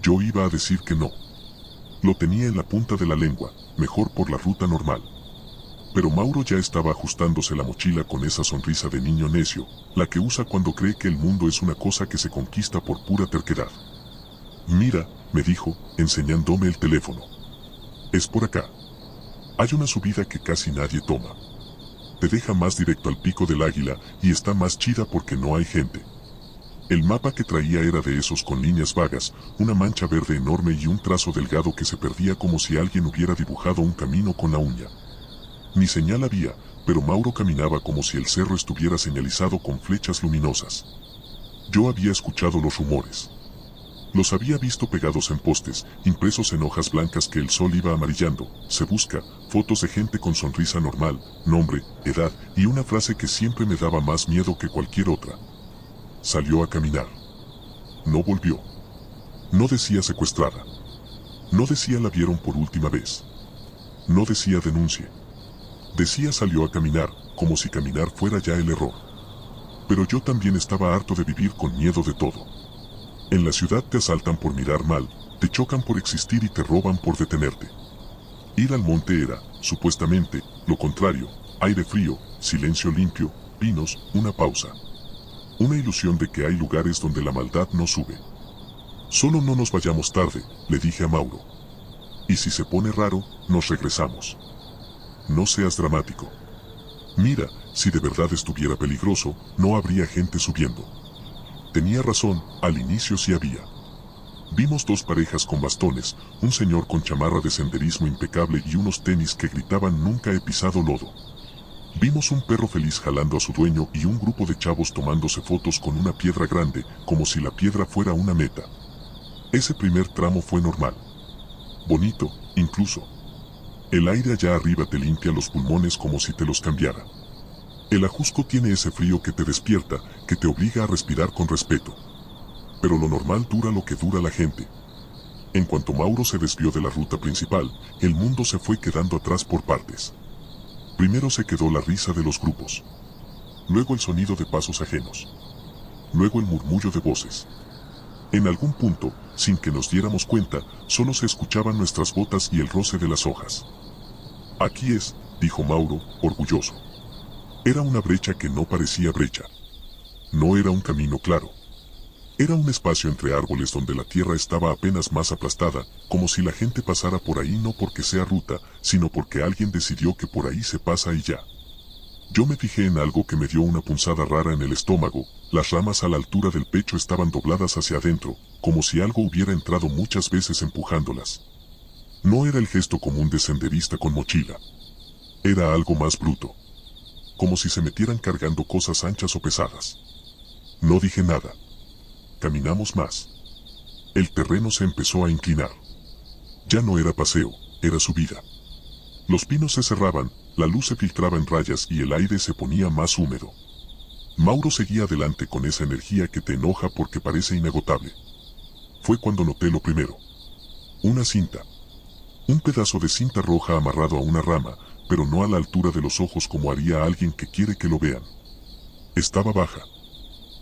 Yo iba a decir que no. Lo tenía en la punta de la lengua, mejor por la ruta normal. Pero Mauro ya estaba ajustándose la mochila con esa sonrisa de niño necio, la que usa cuando cree que el mundo es una cosa que se conquista por pura terquedad. Mira, me dijo, enseñándome el teléfono. Es por acá. Hay una subida que casi nadie toma. Te deja más directo al Pico del Águila y está más chida porque no hay gente. El mapa que traía era de esos con líneas vagas, una mancha verde enorme y un trazo delgado que se perdía como si alguien hubiera dibujado un camino con la uña. Ni señal había, pero Mauro caminaba como si el cerro estuviera señalizado con flechas luminosas. Yo había escuchado los rumores. Los había visto pegados en postes, impresos en hojas blancas que el sol iba amarillando. Se busca, fotos de gente con sonrisa normal, nombre, edad y una frase que siempre me daba más miedo que cualquier otra. Salió a caminar. No volvió. No decía secuestrada. No decía la vieron por última vez. No decía denuncie. Decía salió a caminar, como si caminar fuera ya el error. Pero yo también estaba harto de vivir con miedo de todo. En la ciudad te asaltan por mirar mal, te chocan por existir y te roban por detenerte. Ir al monte era, supuestamente, lo contrario, aire frío, silencio limpio, pinos, una pausa. Una ilusión de que hay lugares donde la maldad no sube. Solo no nos vayamos tarde, le dije a Mauro. Y si se pone raro, nos regresamos. No seas dramático. Mira, si de verdad estuviera peligroso, no habría gente subiendo. Tenía razón, al inicio sí había. Vimos dos parejas con bastones, un señor con chamarra de senderismo impecable y unos tenis que gritaban nunca he pisado lodo. Vimos un perro feliz jalando a su dueño y un grupo de chavos tomándose fotos con una piedra grande, como si la piedra fuera una meta. Ese primer tramo fue normal. Bonito, incluso. El aire allá arriba te limpia los pulmones como si te los cambiara. El Ajusco tiene ese frío que te despierta, que te obliga a respirar con respeto. Pero lo normal dura lo que dura la gente. En cuanto Mauro se desvió de la ruta principal, el mundo se fue quedando atrás por partes. Primero se quedó la risa de los grupos. Luego el sonido de pasos ajenos. Luego el murmullo de voces. En algún punto, sin que nos diéramos cuenta, solo se escuchaban nuestras botas y el roce de las hojas. Aquí es, dijo Mauro, orgulloso. Era una brecha que no parecía brecha. No era un camino claro. Era un espacio entre árboles donde la tierra estaba apenas más aplastada, como si la gente pasara por ahí no porque sea ruta, sino porque alguien decidió que por ahí se pasa y ya. Yo me fijé en algo que me dio una punzada rara en el estómago. Las ramas a la altura del pecho estaban dobladas hacia adentro, como si algo hubiera entrado muchas veces empujándolas. No era el gesto común de senderista con mochila. Era algo más bruto. Como si se metieran cargando cosas anchas o pesadas. No dije nada. Caminamos más. El terreno se empezó a inclinar. Ya no era paseo, era subida. Los pinos se cerraban, la luz se filtraba en rayas y el aire se ponía más húmedo. Mauro seguía adelante con esa energía que te enoja porque parece inagotable. Fue cuando noté lo primero. Una cinta. Un pedazo de cinta roja amarrado a una rama, pero no a la altura de los ojos como haría alguien que quiere que lo vean. Estaba baja.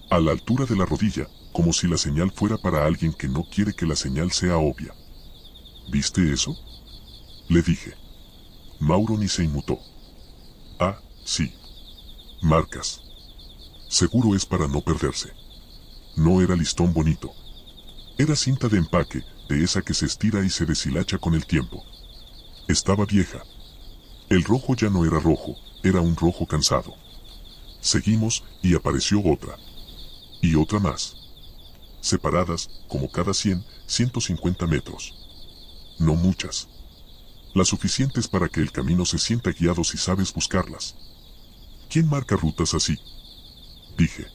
A la altura de la rodilla, como si la señal fuera para alguien que no quiere que la señal sea obvia. ¿Viste eso? Le dije. Mauro ni se inmutó. Ah, sí. Marcas. Seguro es para no perderse. No era listón bonito. Era cinta de empaque, de esa que se estira y se deshilacha con el tiempo. Estaba vieja. El rojo ya no era rojo, era un rojo cansado. Seguimos, y apareció otra. Y otra más. Separadas, como cada 100, 150 metros. No muchas. Las suficientes para que el camino se sienta guiado si sabes buscarlas. ¿Quién marca rutas así? Dije.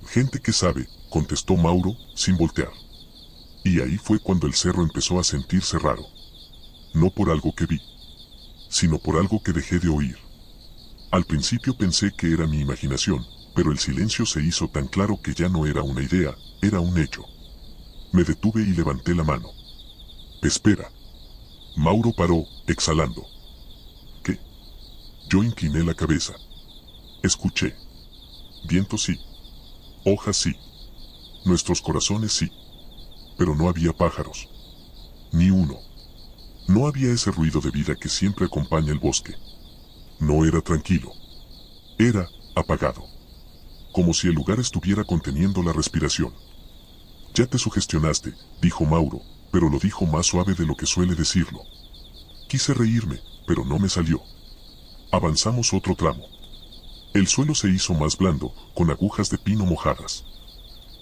Gente que sabe, contestó Mauro, sin voltear. Y ahí fue cuando el cerro empezó a sentirse raro. No por algo que vi, sino por algo que dejé de oír. Al principio pensé que era mi imaginación, pero el silencio se hizo tan claro que ya no era una idea, era un hecho. Me detuve y levanté la mano. Espera. Mauro paró, exhalando. ¿Qué? Yo incliné la cabeza. Escuché. Viento sí. Hojas sí. Nuestros corazones sí. pero no había pájaros. Ni uno. No había ese ruido de vida que siempre acompaña el bosque. No era tranquilo. Era apagado. Como si el lugar estuviera conteniendo la respiración. Ya te sugestionaste, dijo Mauro, pero lo dijo más suave de lo que suele decirlo. Quise reírme, pero no me salió. Avanzamos otro tramo. El suelo se hizo más blando, con agujas de pino mojadas.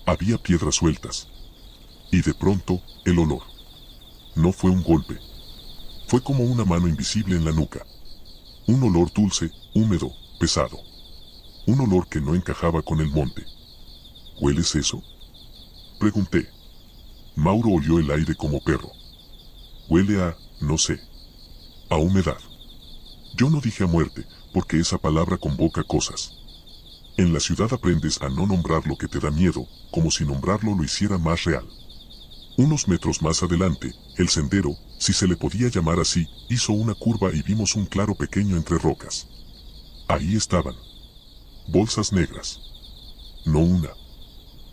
Había piedras sueltas. Y de pronto, el olor. No fue un golpe. Fue como una mano invisible en la nuca. Un olor dulce, húmedo, pesado. Un olor que no encajaba con el monte. ¿Hueles eso?, pregunté. Mauro olió el aire como perro. Huele a, no sé, a humedad. Yo no dije a muerte, porque esa palabra convoca cosas. En la ciudad aprendes a no nombrar lo que te da miedo, como si nombrarlo lo hiciera más real. Unos metros más adelante, el sendero, si se le podía llamar así, hizo una curva y vimos un claro pequeño entre rocas. Ahí estaban. Bolsas negras. No una.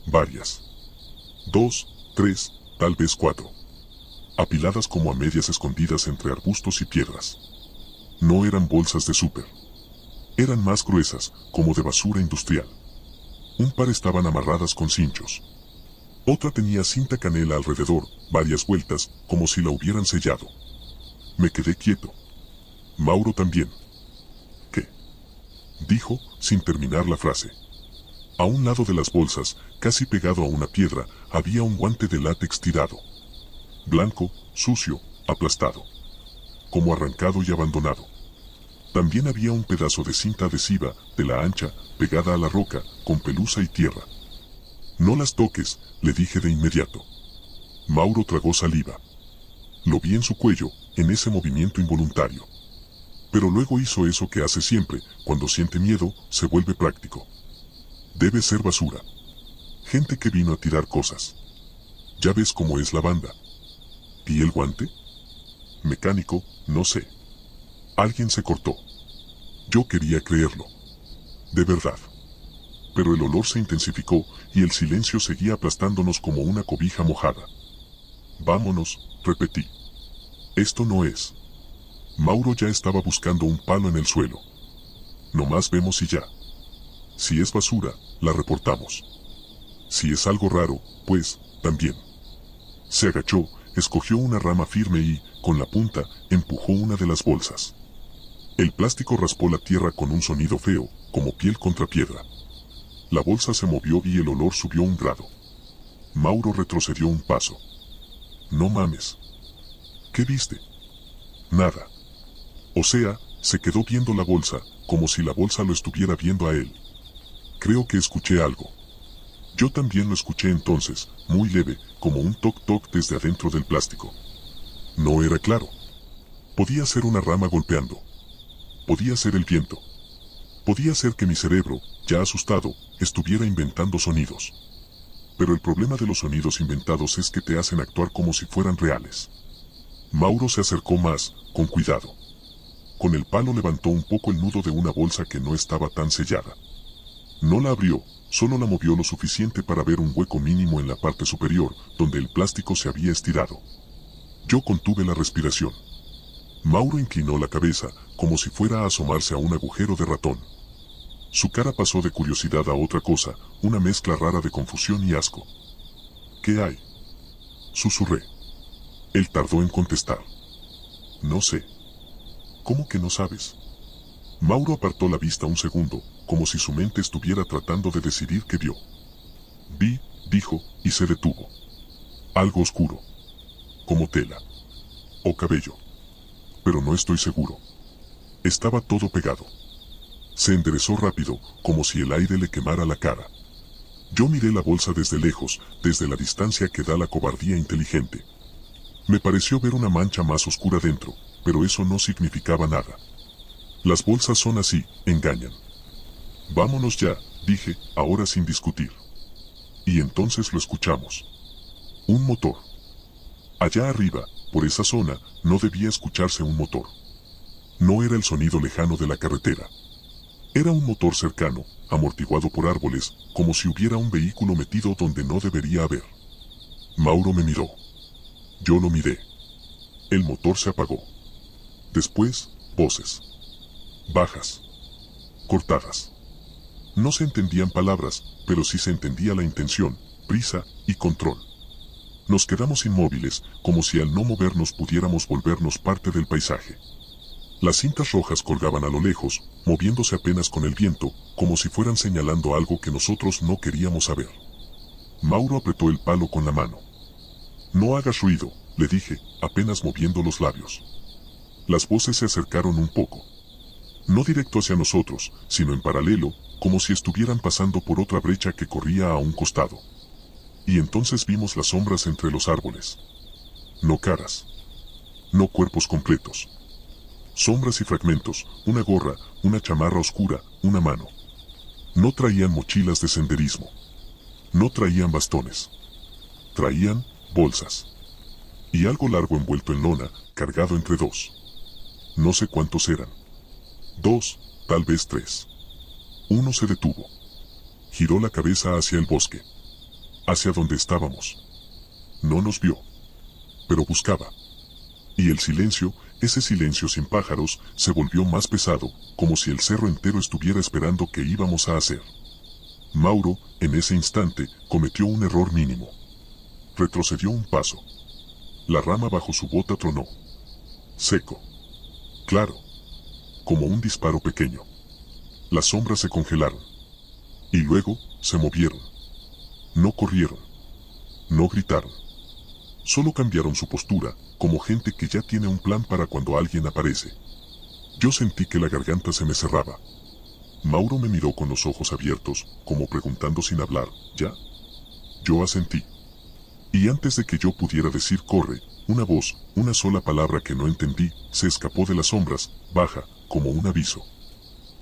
Varias. 2, 3, tal vez 4. Apiladas como a medias escondidas entre arbustos y piedras. No eran bolsas de súper. Eran más gruesas, como de basura industrial. Un par estaban amarradas con cinchos. Otra tenía cinta canela alrededor, varias vueltas, como si la hubieran sellado. Me quedé quieto. Mauro también. ¿Qué?, dijo, sin terminar la frase. A un lado de las bolsas, casi pegado a una piedra, había un guante de látex tirado. Blanco, sucio, aplastado. Como arrancado y abandonado. También había un pedazo de cinta adhesiva, de la ancha, pegada a la roca, con pelusa y tierra. No las toques, le dije de inmediato. Mauro tragó saliva. Lo vi en su cuello, en ese movimiento involuntario. Pero luego hizo eso que hace siempre, cuando siente miedo, se vuelve práctico. Debe ser basura. Gente que vino a tirar cosas. Ya ves cómo es la banda. ¿Y el guante? Mecánico, no sé. Alguien se cortó. Yo quería creerlo. De verdad. Pero el olor se intensificó y el silencio seguía aplastándonos como una cobija mojada. Vámonos, repetí. Esto no es. Mauro ya estaba buscando un palo en el suelo. Nomás vemos y ya. Si es basura, la reportamos. Si es algo raro, pues, también. Se agachó, escogió una rama firme y, con la punta, empujó una de las bolsas. El plástico raspó la tierra con un sonido feo, como piel contra piedra. La bolsa se movió y el olor subió un grado. Mauro retrocedió un paso. No mames. ¿Qué viste? Nada. O sea, se quedó viendo la bolsa, como si la bolsa lo estuviera viendo a él. Creo que escuché algo. Yo también lo escuché entonces, muy leve, como un toc-toc desde adentro del plástico. No era claro. Podía ser una rama golpeando. Podía ser el viento. Podía ser que mi cerebro, ya asustado, estuviera inventando sonidos. Pero el problema de los sonidos inventados es que te hacen actuar como si fueran reales. Mauro se acercó más, con cuidado. Con el palo levantó un poco el nudo de una bolsa que no estaba tan sellada. No la abrió, solo la movió lo suficiente para ver un hueco mínimo en la parte superior, donde el plástico se había estirado. Yo contuve la respiración. Mauro inclinó la cabeza, como si fuera a asomarse a un agujero de ratón. Su cara pasó de curiosidad a otra cosa, una mezcla rara de confusión y asco. ¿Qué hay?, susurré. Él tardó en contestar. No sé. ¿Cómo que no sabes? Mauro apartó la vista un segundo, como si su mente estuviera tratando de decidir qué vio. Vi, dijo, y se detuvo. Algo oscuro. Como tela. O cabello. Pero no estoy seguro. Estaba todo pegado. Se enderezó rápido, como si el aire le quemara la cara. Yo miré la bolsa desde lejos, desde la distancia que da la cobardía inteligente. Me pareció ver una mancha más oscura dentro, pero eso no significaba nada. Las bolsas son así, engañan. Vámonos ya, dije, ahora sin discutir. Y entonces lo escuchamos. Un motor. Allá arriba, por esa zona, no debía escucharse un motor. No era el sonido lejano de la carretera. Era un motor cercano, amortiguado por árboles, como si hubiera un vehículo metido donde no debería haber. Mauro me miró. Yo lo miré. El motor se apagó. Después, voces. Bajas. Cortadas. No se entendían palabras, pero sí se entendía la intención, prisa y control. Nos quedamos inmóviles, como si al no movernos pudiéramos volvernos parte del paisaje. Las cintas rojas colgaban a lo lejos, moviéndose apenas con el viento, como si fueran señalando algo que nosotros no queríamos saber. Mauro apretó el palo con la mano. No hagas ruido, le dije, apenas moviendo los labios. Las voces se acercaron un poco. No directo hacia nosotros, sino en paralelo, como si estuvieran pasando por otra brecha que corría a un costado. Y entonces vimos las sombras entre los árboles. No caras. No cuerpos completos. Sombras y fragmentos, una gorra, una chamarra oscura, una mano. No traían mochilas de senderismo. No traían bastones. Traían bolsas. Y algo largo envuelto en lona, cargado entre dos. No sé cuántos eran. 2, tal vez 3. Uno se detuvo. Giró la cabeza hacia el bosque. Hacia donde estábamos. No nos vio. Pero buscaba. Y el silencio, ese silencio sin pájaros, se volvió más pesado, como si el cerro entero estuviera esperando qué íbamos a hacer. Mauro, en ese instante, cometió un error mínimo. Retrocedió un paso. La rama bajo su bota tronó. Seco. Claro. Como un disparo pequeño. Las sombras se congelaron. Y luego, se movieron. No corrieron. No gritaron. Solo cambiaron su postura, como gente que ya tiene un plan para cuando alguien aparece. Yo sentí que la garganta se me cerraba. Mauro me miró con los ojos abiertos, como preguntando sin hablar, ¿ya? Yo asentí. Y antes de que yo pudiera decir corre, una voz, una sola palabra que no entendí, se escapó de las sombras, baja, como un aviso.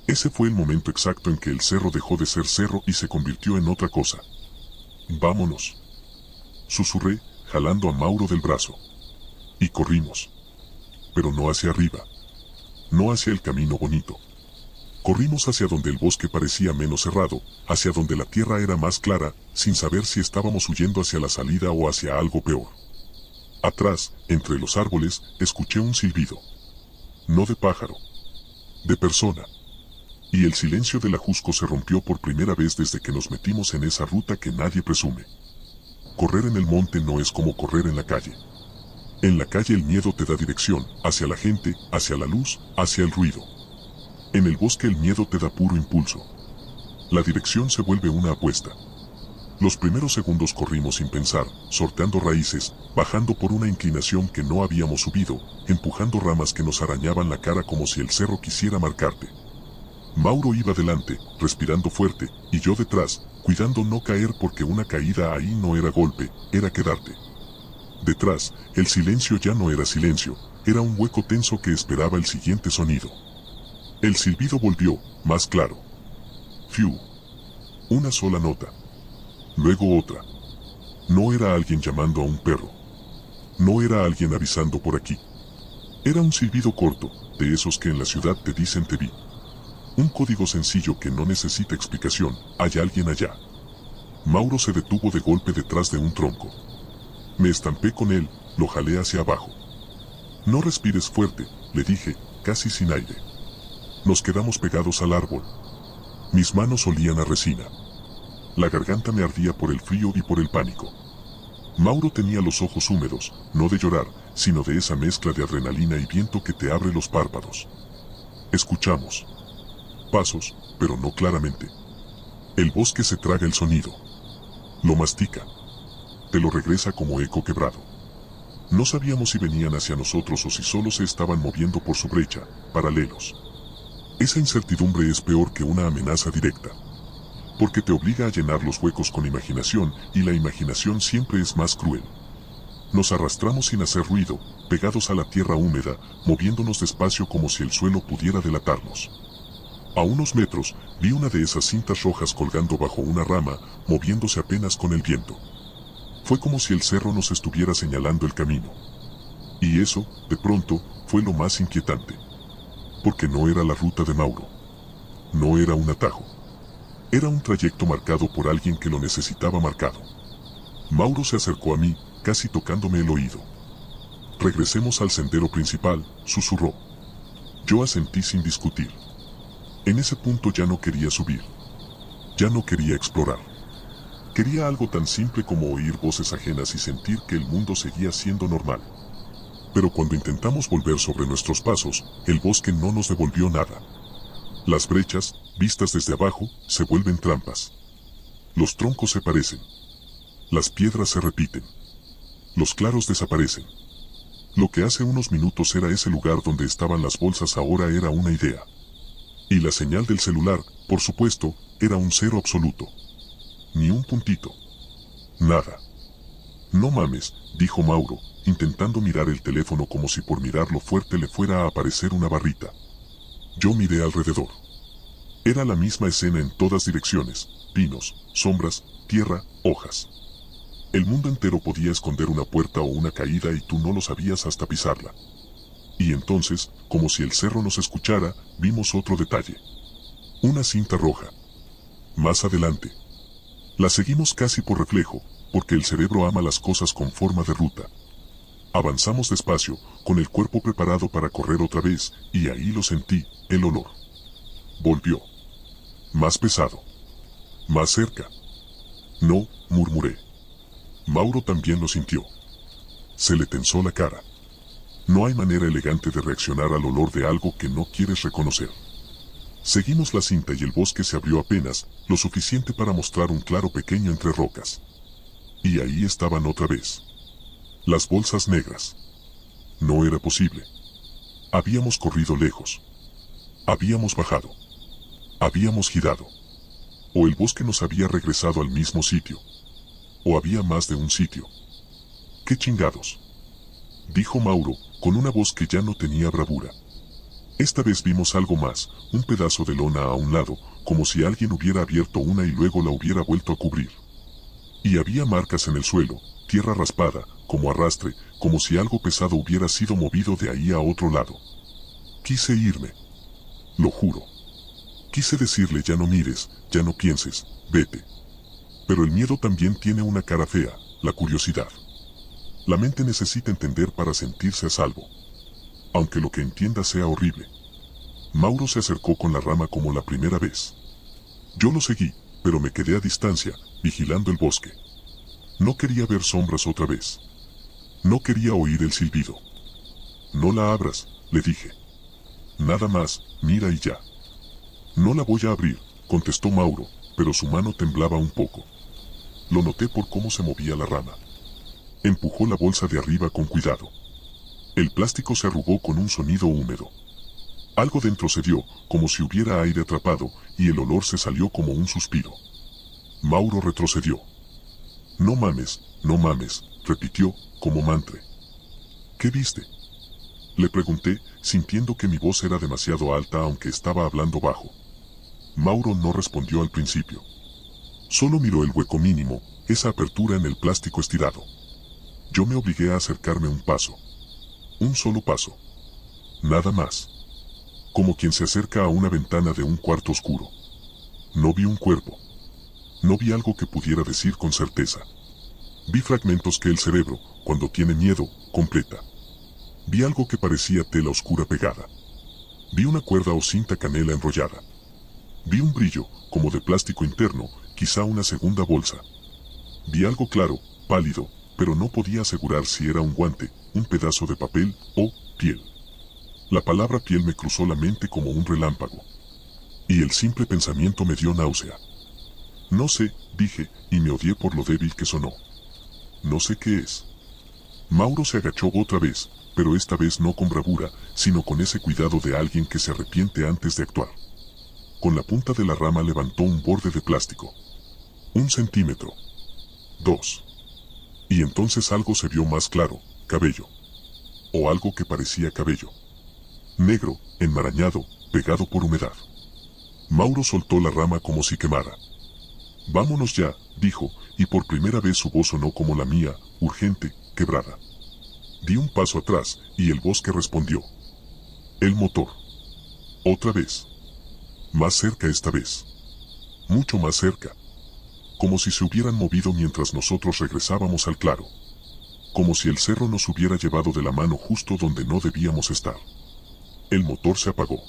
Ese fue el momento exacto en que el cerro dejó de ser cerro y se convirtió en otra cosa. Vámonos. Susurré, jalando a Mauro del brazo. Y corrimos. Pero no hacia arriba. No hacia el camino bonito. Corrimos hacia donde el bosque parecía menos cerrado, hacia donde la tierra era más clara, sin saber si estábamos huyendo hacia la salida o hacia algo peor. Atrás, entre los árboles, escuché un silbido. No de pájaro. De persona. Y el silencio del ajusco se rompió por primera vez desde que nos metimos en esa ruta que nadie presume. Correr en el monte no es como correr en la calle. En la calle el miedo te da dirección, hacia la gente, hacia la luz, hacia el ruido. En el bosque el miedo te da puro impulso. La dirección se vuelve una apuesta. Los primeros segundos corrimos sin pensar, sorteando raíces, bajando por una inclinación que no habíamos subido, empujando ramas que nos arañaban la cara como si el cerro quisiera marcarte. Mauro iba delante, respirando fuerte, y yo detrás, cuidando no caer porque una caída ahí no era golpe, era quedarte. Detrás, el silencio ya no era silencio, era un hueco tenso que esperaba el siguiente sonido. El silbido volvió, más claro. Fiu. Una sola nota. Luego otra. No era alguien llamando a un perro. No era alguien avisando por aquí. Era un silbido corto, de esos que en la ciudad te dicen te vi. Un código sencillo que no necesita explicación, hay alguien allá. Mauro se detuvo de golpe detrás de un tronco. Me estampé con él, lo jalé hacia abajo. No respires fuerte, le dije, casi sin aire. Nos quedamos pegados al árbol. Mis manos olían a resina. La garganta me ardía por el frío y por el pánico. Mauro tenía los ojos húmedos, no de llorar, sino de esa mezcla de adrenalina y viento que te abre los párpados. Escuchamos. Pasos, pero no claramente. El bosque se traga el sonido. Lo mastica. Te lo regresa como eco quebrado. No sabíamos si venían hacia nosotros o si solo se estaban moviendo por su brecha, paralelos. Esa incertidumbre es peor que una amenaza directa. Porque te obliga a llenar los huecos con imaginación, y la imaginación siempre es más cruel. Nos arrastramos sin hacer ruido, pegados a la tierra húmeda, moviéndonos despacio como si el suelo pudiera delatarnos. A unos metros, vi una de esas cintas rojas colgando bajo una rama, moviéndose apenas con el viento. Fue como si el cerro nos estuviera señalando el camino. Y eso, de pronto, fue lo más inquietante. Porque no era la ruta de Mauro. No era un atajo. Era un trayecto marcado por alguien que lo necesitaba marcado. Mauro se acercó a mí, casi tocándome el oído. Regresemos al sendero principal, susurró. Yo asentí sin discutir. En ese punto ya no quería subir. Ya no quería explorar. Quería algo tan simple como oír voces ajenas y sentir que el mundo seguía siendo normal. Pero cuando intentamos volver sobre nuestros pasos, el bosque no nos devolvió nada. Las brechas, vistas desde abajo, se vuelven trampas. Los troncos se parecen. Las piedras se repiten. Los claros desaparecen. Lo que hace unos minutos era ese lugar donde estaban las bolsas ahora era una idea. Y la señal del celular, por supuesto, era un cero absoluto. Ni un puntito. Nada. No mames, dijo Mauro, intentando mirar el teléfono como si por mirarlo fuerte le fuera a aparecer una barrita. Yo miré alrededor. Era la misma escena en todas direcciones, pinos, sombras, tierra, hojas. El mundo entero podía esconder una puerta o una caída y tú no lo sabías hasta pisarla. Y entonces, como si el cerro nos escuchara, vimos otro detalle. Una cinta roja. Más adelante. La seguimos casi por reflejo, porque el cerebro ama las cosas con forma de ruta. Avanzamos despacio, con el cuerpo preparado para correr otra vez, y ahí lo sentí, el olor. Volvió. Más pesado. Más cerca. No, murmuré. Mauro también lo sintió. Se le tensó la cara. No hay manera elegante de reaccionar al olor de algo que no quieres reconocer. Seguimos la cinta y el bosque se abrió apenas, lo suficiente para mostrar un claro pequeño entre rocas. Y ahí estaban otra vez. Las bolsas negras. No era posible. Habíamos corrido lejos. Habíamos bajado. Habíamos girado. O el bosque nos había regresado al mismo sitio. O había más de un sitio. ¡Qué chingados!, dijo Mauro, con una voz que ya no tenía bravura. Esta vez vimos algo más, un pedazo de lona a un lado, como si alguien hubiera abierto una y luego la hubiera vuelto a cubrir. Y había marcas en el suelo, tierra raspada, como arrastre, como si algo pesado hubiera sido movido de ahí a otro lado. Quise irme. Lo juro. Quise decirle ya no mires, ya no pienses, vete. Pero el miedo también tiene una cara fea, la curiosidad. La mente necesita entender para sentirse a salvo. Aunque lo que entienda sea horrible. Mauro se acercó con la rama como la primera vez. Yo lo seguí, pero me quedé a distancia, vigilando el bosque. No quería ver sombras otra vez. No quería oír el silbido. No la abras, le dije. Nada más, mira y ya. No la voy a abrir, contestó Mauro, pero su mano temblaba un poco. Lo noté por cómo se movía la rama. Empujó la bolsa de arriba con cuidado. El plástico se arrugó con un sonido húmedo. Algo dentro cedió, como si hubiera aire atrapado, y el olor se salió como un suspiro. Mauro retrocedió. No mames, repitió, como mantra. ¿Qué viste?, le pregunté, sintiendo que mi voz era demasiado alta aunque estaba hablando bajo. Mauro no respondió al principio. Solo miró el hueco mínimo, esa apertura en el plástico estirado. Yo me obligué a acercarme un paso. Un solo paso. Nada más. Como quien se acerca a una ventana de un cuarto oscuro. No vi un cuerpo. No vi algo que pudiera decir con certeza. Vi fragmentos que el cerebro, cuando tiene miedo, completa. Vi algo que parecía tela oscura pegada. Vi una cuerda o cinta canela enrollada. Vi un brillo, como de plástico interno, quizá una segunda bolsa. Vi algo claro, pálido, pero no podía asegurar si era un guante, un pedazo de papel o piel. La palabra piel me cruzó la mente como un relámpago. Y el simple pensamiento me dio náusea. No sé, dije, y me odié por lo débil que sonó. No sé qué es. Mauro se agachó otra vez, pero esta vez no con bravura, sino con ese cuidado de alguien que se arrepiente antes de actuar. Con la punta de la rama levantó un borde de plástico. 1 centímetro. 2. Y entonces algo se vio más claro, cabello. O algo que parecía cabello. Negro, enmarañado, pegado por humedad. Mauro soltó la rama como si quemara. Vámonos ya, dijo, y por primera vez su voz sonó como la mía, urgente, quebrada. Di un paso atrás, y el bosque respondió. El motor. Otra vez. Más cerca esta vez. Mucho más cerca. como si se hubieran movido mientras nosotros regresábamos al claro. Como si el cerro nos hubiera llevado de la mano justo donde no debíamos estar. El motor se apagó.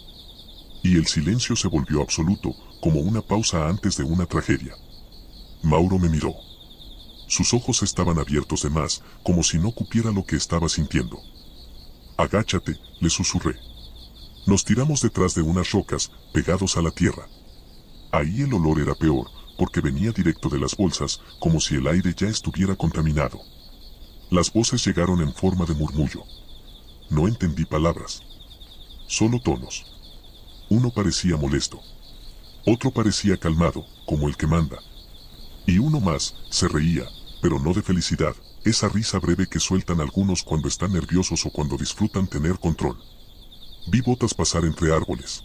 Y el silencio se volvió absoluto, como una pausa antes de una tragedia. Mauro me miró. Sus ojos estaban abiertos de más, como si no cupiera lo que estaba sintiendo. Agáchate, le susurré. Nos tiramos detrás de unas rocas, pegados a la tierra. Ahí el olor era peor, porque venía directo de las bolsas, como si el aire ya estuviera contaminado. Las voces llegaron en forma de murmullo. No entendí palabras. Solo tonos. Uno parecía molesto. Otro parecía calmado, como el que manda. Y uno más, se reía, pero no de felicidad, esa risa breve que sueltan algunos cuando están nerviosos o cuando disfrutan tener control. Vi botas pasar entre árboles.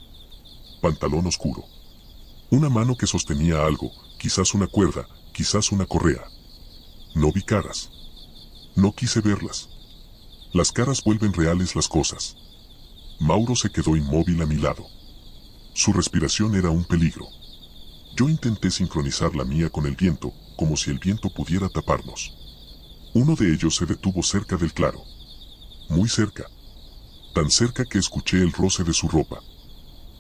Pantalón oscuro. Una mano que sostenía algo, quizás una cuerda, quizás una correa. No vi caras. No quise verlas. Las caras vuelven reales las cosas. Mauro se quedó inmóvil a mi lado. Su respiración era un peligro. Yo intenté sincronizar la mía con el viento, como si el viento pudiera taparnos. Uno de ellos se detuvo cerca del claro. Muy cerca. Tan cerca que escuché el roce de su ropa.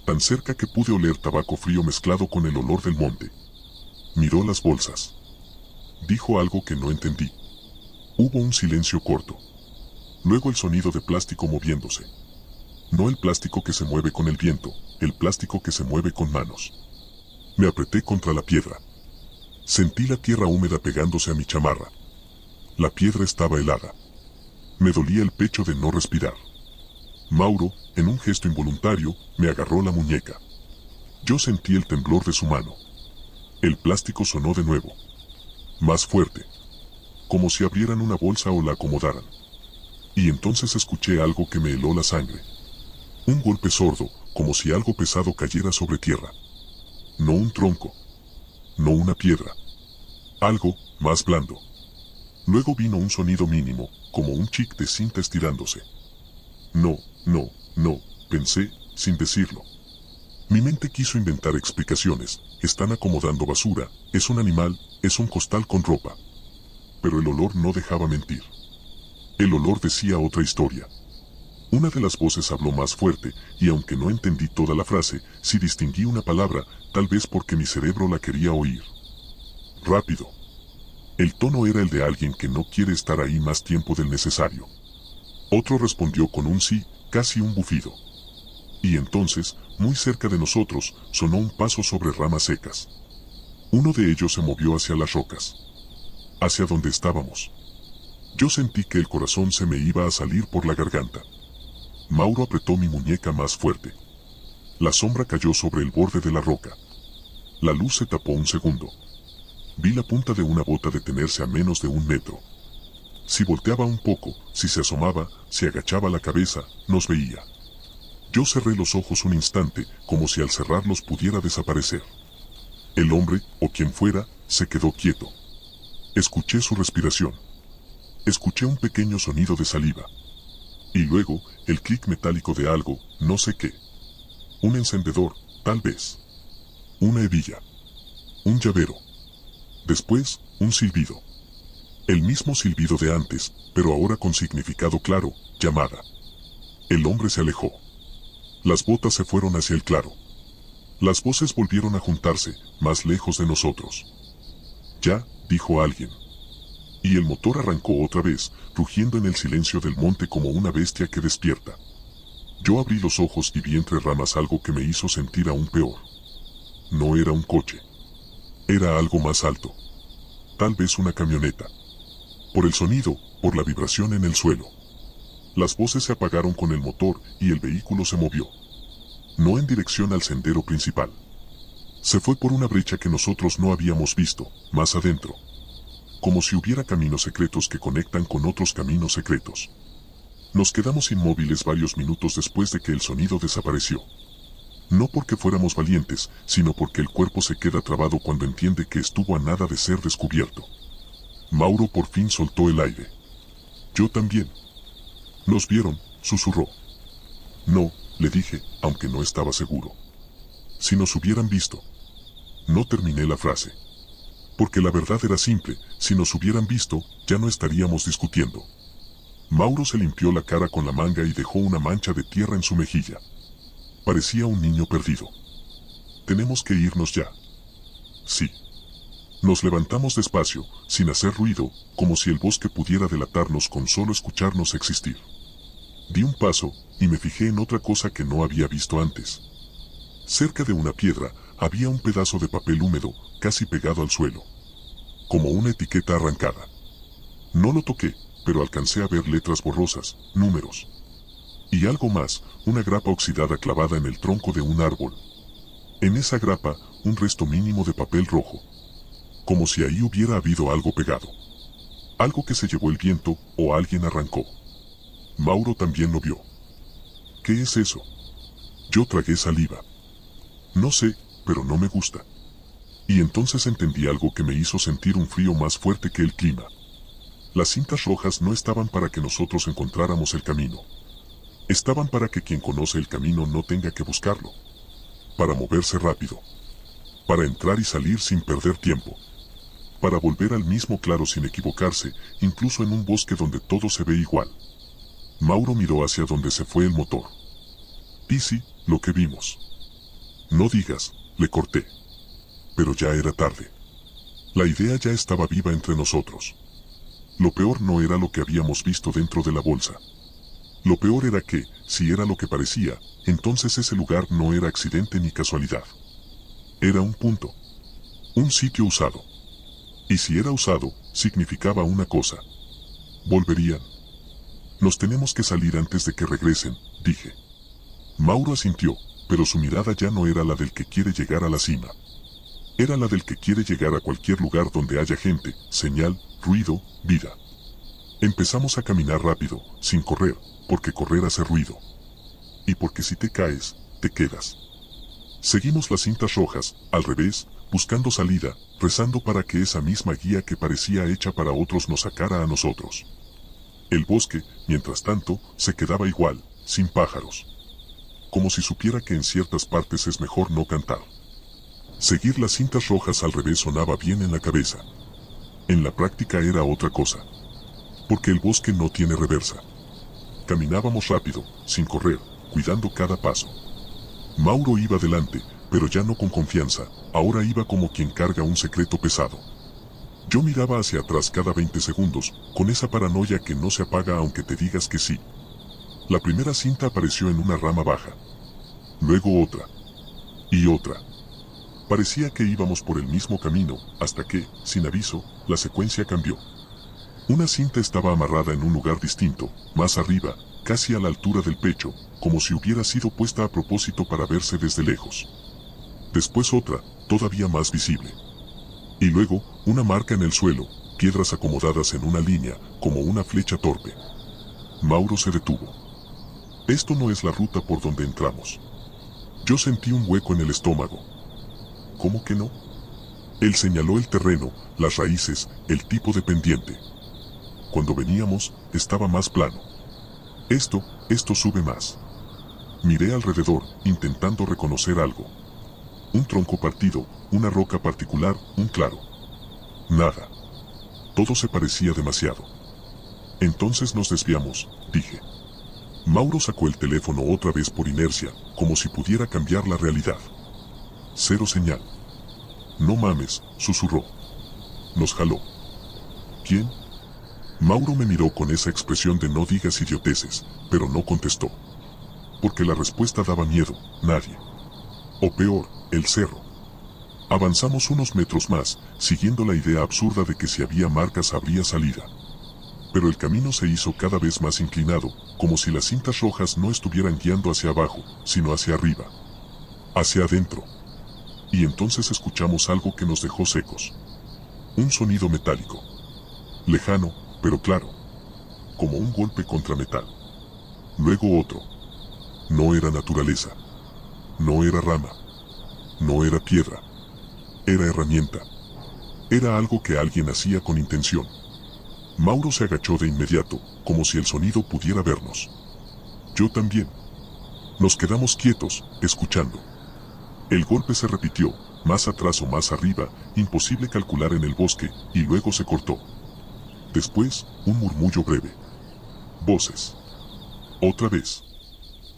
Tan cerca que pude oler tabaco frío mezclado con el olor del monte. Miró las bolsas. Dijo algo que no entendí. Hubo un silencio corto. Luego el sonido de plástico moviéndose. No el plástico que se mueve con el viento, el plástico que se mueve con manos. Me apreté contra la piedra. Sentí la tierra húmeda pegándose a mi chamarra. La piedra estaba helada. Me dolía el pecho de no respirar. Mauro, en un gesto involuntario, me agarró la muñeca. Yo sentí el temblor de su mano. El plástico sonó de nuevo. Más fuerte. Como si abrieran una bolsa o la acomodaran. Y entonces escuché algo que me heló la sangre. Un golpe sordo, como si algo pesado cayera sobre tierra. No un tronco. No una piedra. Algo más blando. Luego vino un sonido mínimo, como un chic de cinta estirándose. No, pensé, sin decirlo. Mi mente quiso inventar explicaciones. Están acomodando basura, es un animal, es un costal con ropa. Pero el olor no dejaba mentir. El olor decía otra historia. Una de las voces habló más fuerte, y aunque no entendí toda la frase, sí distinguí una palabra, tal vez porque mi cerebro la quería oír. Rápido. El tono era el de alguien que no quiere estar ahí más tiempo del necesario. Otro respondió con un sí, casi un bufido. Y entonces, muy cerca de nosotros, sonó un paso sobre ramas secas. Uno de ellos se movió hacia las rocas. Hacia donde estábamos. Yo sentí que el corazón se me iba a salir por la garganta. Mauro apretó mi muñeca más fuerte. La sombra cayó sobre el borde de la roca. La luz se tapó un segundo. Vi la punta de una bota detenerse a menos de 1 metro. Si volteaba un poco, si se asomaba, si agachaba la cabeza, nos veía. Yo cerré los ojos un instante, como si al cerrarlos pudiera desaparecer. El hombre, o quien fuera, se quedó quieto. Escuché su respiración. Escuché un pequeño sonido de saliva. Y luego, el clic metálico de algo, no sé qué. Un encendedor, tal vez. Una hebilla. Un llavero. Después, un silbido. El mismo silbido de antes, pero ahora con significado claro, llamada. El hombre se alejó. Las botas se fueron hacia el claro. Las voces volvieron a juntarse, más lejos de nosotros. Ya, dijo alguien. Y el motor arrancó otra vez, rugiendo en el silencio del monte como una bestia que despierta. Yo abrí los ojos y vi entre ramas algo que me hizo sentir aún peor. No era un coche. Era algo más alto. Tal vez una camioneta. Por el sonido, por la vibración en el suelo. Las voces se apagaron con el motor y el vehículo se movió. No en dirección al sendero principal. Se fue por una brecha que nosotros no habíamos visto, más adentro. Como si hubiera caminos secretos que conectan con otros caminos secretos. Nos quedamos inmóviles varios minutos después de que el sonido desapareció. No porque fuéramos valientes, sino porque el cuerpo se queda trabado cuando entiende que estuvo a nada de ser descubierto. Mauro por fin soltó el aire. Yo también. Nos vieron, susurró. No, le dije, aunque no estaba seguro. Si nos hubieran visto. No terminé la frase. Porque la verdad era simple, si nos hubieran visto, ya no estaríamos discutiendo. Mauro se limpió la cara con la manga y dejó una mancha de tierra en su mejilla. Parecía un niño perdido. Tenemos que irnos ya. Sí. Nos levantamos despacio, sin hacer ruido, como si el bosque pudiera delatarnos con solo escucharnos existir. Di un paso, y me fijé en otra cosa que no había visto antes. Cerca de una piedra, había un pedazo de papel húmedo, casi pegado al suelo. Como una etiqueta arrancada. No lo toqué, pero alcancé a ver letras borrosas, números. Y algo más, una grapa oxidada clavada en el tronco de un árbol. En esa grapa, un resto mínimo de papel rojo. Como si ahí hubiera habido algo pegado. Algo que se llevó el viento, o alguien arrancó. Mauro también lo vio. ¿Qué es eso? Yo tragué saliva. No sé, pero no me gusta. Y entonces entendí algo que me hizo sentir un frío más fuerte que el clima. Las cintas rojas no estaban para que nosotros encontráramos el camino. Estaban para que quien conoce el camino no tenga que buscarlo. Para moverse rápido. Para entrar y salir sin perder tiempo. Para volver al mismo claro sin equivocarse, incluso en un bosque donde todo se ve igual. Mauro miró hacia donde se fue el motor. Y sí, lo que vimos. No digas, le corté. Pero ya era tarde. La idea ya estaba viva entre nosotros. Lo peor no era lo que habíamos visto dentro de la bolsa. Lo peor era que, si era lo que parecía, entonces ese lugar no era accidente ni casualidad. Era un punto. Un sitio usado. Y si era usado, significaba una cosa. Volverían. Nos tenemos que salir antes de que regresen, dije. Mauro asintió, pero su mirada ya no era la del que quiere llegar a la cima. Era la del que quiere llegar a cualquier lugar donde haya gente, señal, ruido, vida. Empezamos a caminar rápido, sin correr, porque correr hace ruido. Y porque si te caes, te quedas. Seguimos las cintas rojas, al revés, buscando salida, rezando para que esa misma guía que parecía hecha para otros nos sacara a nosotros. El bosque, mientras tanto, se quedaba igual, sin pájaros. Como si supiera que en ciertas partes es mejor no cantar. Seguir las cintas rojas al revés sonaba bien en la cabeza. En la práctica era otra cosa. Porque el bosque no tiene reversa. Caminábamos rápido, sin correr, cuidando cada paso. Mauro iba delante, pero ya no con confianza, ahora iba como quien carga un secreto pesado. Yo miraba hacia atrás cada 20 segundos, con esa paranoia que no se apaga aunque te digas que sí. La primera cinta apareció en una rama baja. Luego otra. Y otra. Parecía que íbamos por el mismo camino, hasta que, sin aviso, la secuencia cambió. Una cinta estaba amarrada en un lugar distinto, más arriba, casi a la altura del pecho, como si hubiera sido puesta a propósito para verse desde lejos. Después otra, todavía más visible. Y luego, una marca en el suelo, piedras acomodadas en una línea, como una flecha torpe. Mauro se detuvo. Esto no es la ruta por donde entramos. Yo sentí un hueco en el estómago. ¿Cómo que no? Él señaló el terreno, las raíces, el tipo de pendiente. Cuando veníamos, estaba más plano. Esto sube más. Miré alrededor, intentando reconocer algo. Un tronco partido, una roca particular, un claro. Nada. Todo se parecía demasiado. Entonces nos desviamos, dije. Mauro sacó el teléfono otra vez por inercia, como si pudiera cambiar la realidad. Cero señal. No mames, susurró. Nos jaló. ¿Quién? Mauro me miró con esa expresión de no digas idioteces, pero no contestó. Porque la respuesta daba miedo, nadie. O peor, el cerro. Avanzamos unos metros más, siguiendo la idea absurda de que si había marcas habría salida. Pero el camino se hizo cada vez más inclinado, como si las cintas rojas no estuvieran guiando hacia abajo, sino hacia arriba. Hacia adentro. Y entonces escuchamos algo que nos dejó secos. Un sonido metálico. Lejano, pero claro. Como un golpe contra metal. Luego otro. No era naturaleza. No era rama. No era piedra. Era herramienta. Era algo que alguien hacía con intención. Mauro se agachó de inmediato, como si el sonido pudiera vernos. Yo también. Nos quedamos quietos, escuchando. El golpe se repitió, más atrás o más arriba, imposible calcular en el bosque, y luego se cortó. Después, un murmullo breve. Voces. Otra vez.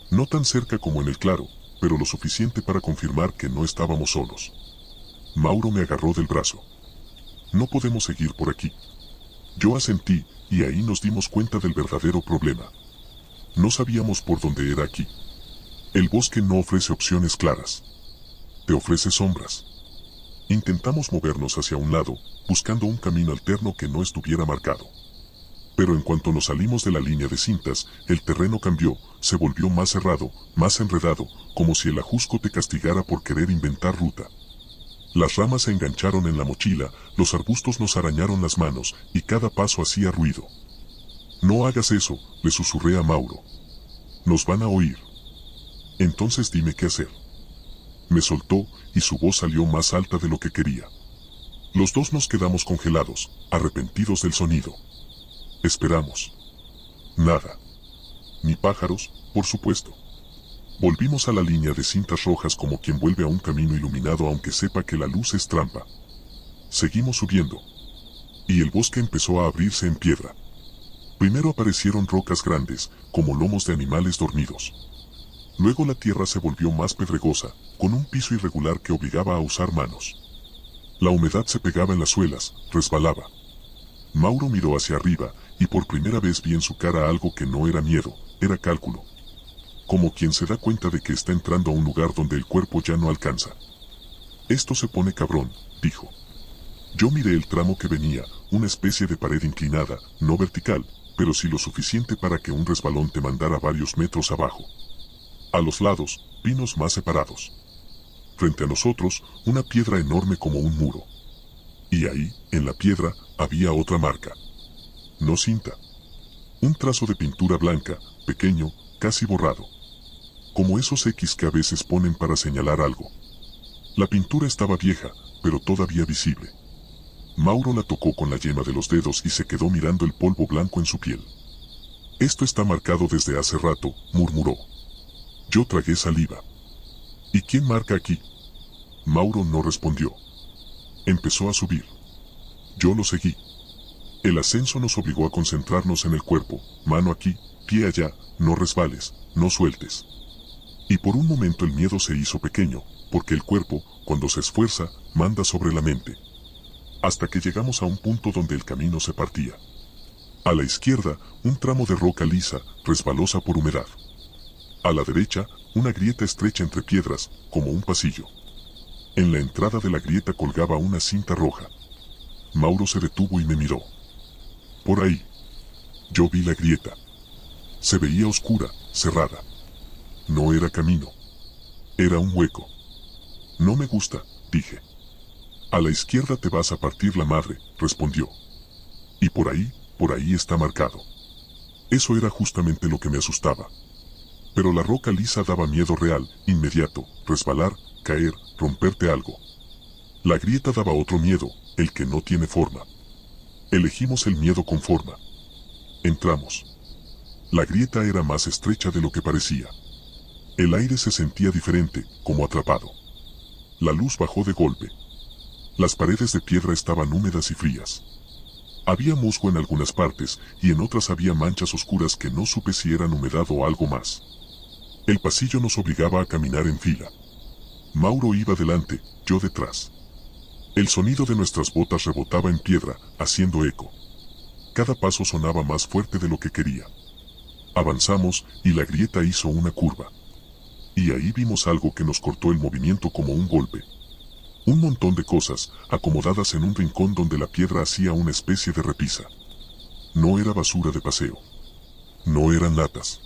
No tan cerca como en el claro, pero lo suficiente para confirmar que no estábamos solos. Mauro me agarró del brazo. No podemos seguir por aquí. Yo asentí, y ahí nos dimos cuenta del verdadero problema. No sabíamos por dónde era aquí. El bosque no ofrece opciones claras. Te ofrece sombras. Intentamos movernos hacia un lado, buscando un camino alterno que no estuviera marcado. Pero en cuanto nos salimos de la línea de cintas, el terreno cambió, se volvió más cerrado, más enredado, como si el ajusco te castigara por querer inventar ruta. Las ramas se engancharon en la mochila, los arbustos nos arañaron las manos, y cada paso hacía ruido. No hagas eso, le susurré a Mauro. Nos van a oír. Entonces dime qué hacer. Me soltó, y su voz salió más alta de lo que quería. Los dos nos quedamos congelados, arrepentidos del sonido. Esperamos. Nada. Ni pájaros, por supuesto. Volvimos a la línea de cintas rojas como quien vuelve a un camino iluminado aunque sepa que la luz es trampa. Seguimos subiendo. Y el bosque empezó a abrirse en piedra. Primero aparecieron rocas grandes, como lomos de animales dormidos. Luego la tierra se volvió más pedregosa, con un piso irregular que obligaba a usar manos. La humedad se pegaba en las suelas, resbalaba. Mauro miró hacia arriba, y por primera vez vi en su cara algo que no era miedo, era cálculo. Como quien se da cuenta de que está entrando a un lugar donde el cuerpo ya no alcanza. Esto se pone cabrón, dijo. Yo miré el tramo que venía, una especie de pared inclinada, no vertical, pero sí lo suficiente para que un resbalón te mandara varios metros abajo. A los lados, pinos más separados. Frente a nosotros, una piedra enorme como un muro. Y ahí, en la piedra, había otra marca. No cinta. Un trazo de pintura blanca, pequeño, casi borrado. Como esos X que a veces ponen para señalar algo. La pintura estaba vieja, pero todavía visible. Mauro la tocó con la yema de los dedos y se quedó mirando el polvo blanco en su piel. Esto está marcado desde hace rato, murmuró. Yo tragué saliva. ¿Y quién marca aquí? Mauro no respondió. Empezó a subir. Yo lo seguí. El ascenso nos obligó a concentrarnos en el cuerpo, mano aquí, pie allá, no resbales, no sueltes. Y por un momento el miedo se hizo pequeño, porque el cuerpo, cuando se esfuerza, manda sobre la mente. Hasta que llegamos a un punto donde el camino se partía. A la izquierda, un tramo de roca lisa, resbalosa por humedad. A la derecha, una grieta estrecha entre piedras, como un pasillo. En la entrada de la grieta colgaba una cinta roja. Mauro se detuvo y me miró. Por ahí. Yo vi la grieta. Se veía oscura, cerrada. No era camino. Era un hueco. No me gusta, dije. A la izquierda te vas a partir la madre, respondió. Y por ahí está marcado. Eso era justamente lo que me asustaba. Pero la roca lisa daba miedo real, inmediato, resbalar, caer, romperte algo. La grieta daba otro miedo, el que no tiene forma. Elegimos el miedo con forma. Entramos. La grieta era más estrecha de lo que parecía. El aire se sentía diferente, como atrapado. La luz bajó de golpe. Las paredes de piedra estaban húmedas y frías. Había musgo en algunas partes, y en otras había manchas oscuras que no supe si eran humedad o algo más. El pasillo nos obligaba a caminar en fila. Mauro iba delante, yo detrás. El sonido de nuestras botas rebotaba en piedra, haciendo eco. Cada paso sonaba más fuerte de lo que quería. Avanzamos, y la grieta hizo una curva. Y ahí vimos algo que nos cortó el movimiento como un golpe. Un montón de cosas, acomodadas en un rincón donde la piedra hacía una especie de repisa. No era basura de paseo. No eran latas.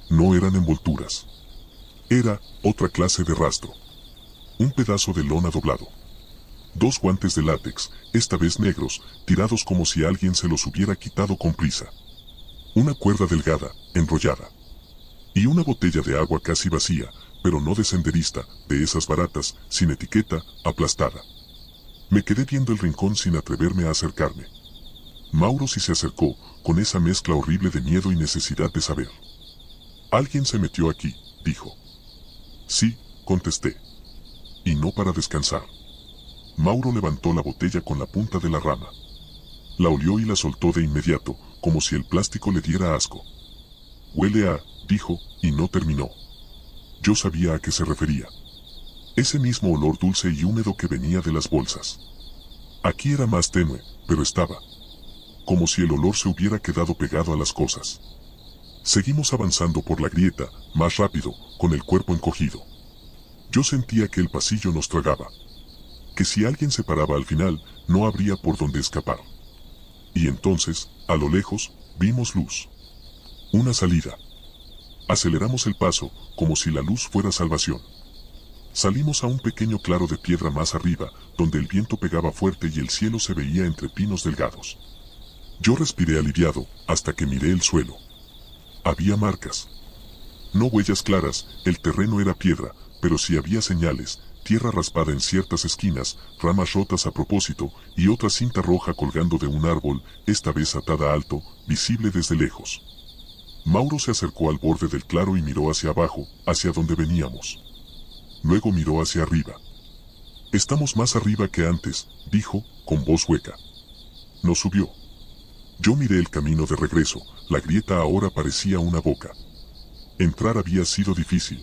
No eran envolturas. Era otra clase de rastro. Un pedazo de lona doblado. 2 guantes de látex, esta vez negros, tirados como si alguien se los hubiera quitado con prisa. Una cuerda delgada, enrollada. Y una botella de agua casi vacía, pero no de senderista, de esas baratas, sin etiqueta, aplastada. Me quedé viendo el rincón sin atreverme a acercarme. Mauro sí se acercó, con esa mezcla horrible de miedo y necesidad de saber. Alguien se metió aquí, dijo. Sí, contesté. y no para descansar. Mauro levantó la botella con la punta de la rama. La olió y la soltó de inmediato, como si el plástico le diera asco. Huele a, dijo, y no terminó. Yo sabía a qué se refería. Ese mismo olor dulce y húmedo que venía de las bolsas. Aquí era más tenue, pero estaba. Como si el olor se hubiera quedado pegado a las cosas. Seguimos avanzando por la grieta, más rápido, con el cuerpo encogido. Yo sentía que el pasillo nos tragaba. Que si alguien se paraba al final, no habría por dónde escapar. Y entonces, a lo lejos, vimos luz. Una salida. Aceleramos el paso, como si la luz fuera salvación. Salimos a un pequeño claro de piedra más arriba, donde el viento pegaba fuerte y el cielo se veía entre pinos delgados. Yo respiré aliviado, hasta que miré el suelo. Había marcas. No huellas claras, el terreno era piedra, pero sí había señales, tierra raspada en ciertas esquinas, ramas rotas a propósito, y otra cinta roja colgando de un árbol, esta vez atada alto, visible desde lejos. Mauro se acercó al borde del claro y miró hacia abajo, hacia donde veníamos. Luego miró hacia arriba. Estamos más arriba que antes, dijo, con voz hueca. Nos subió. Yo miré el camino de regreso, la grieta ahora parecía una boca. Entrar había sido difícil.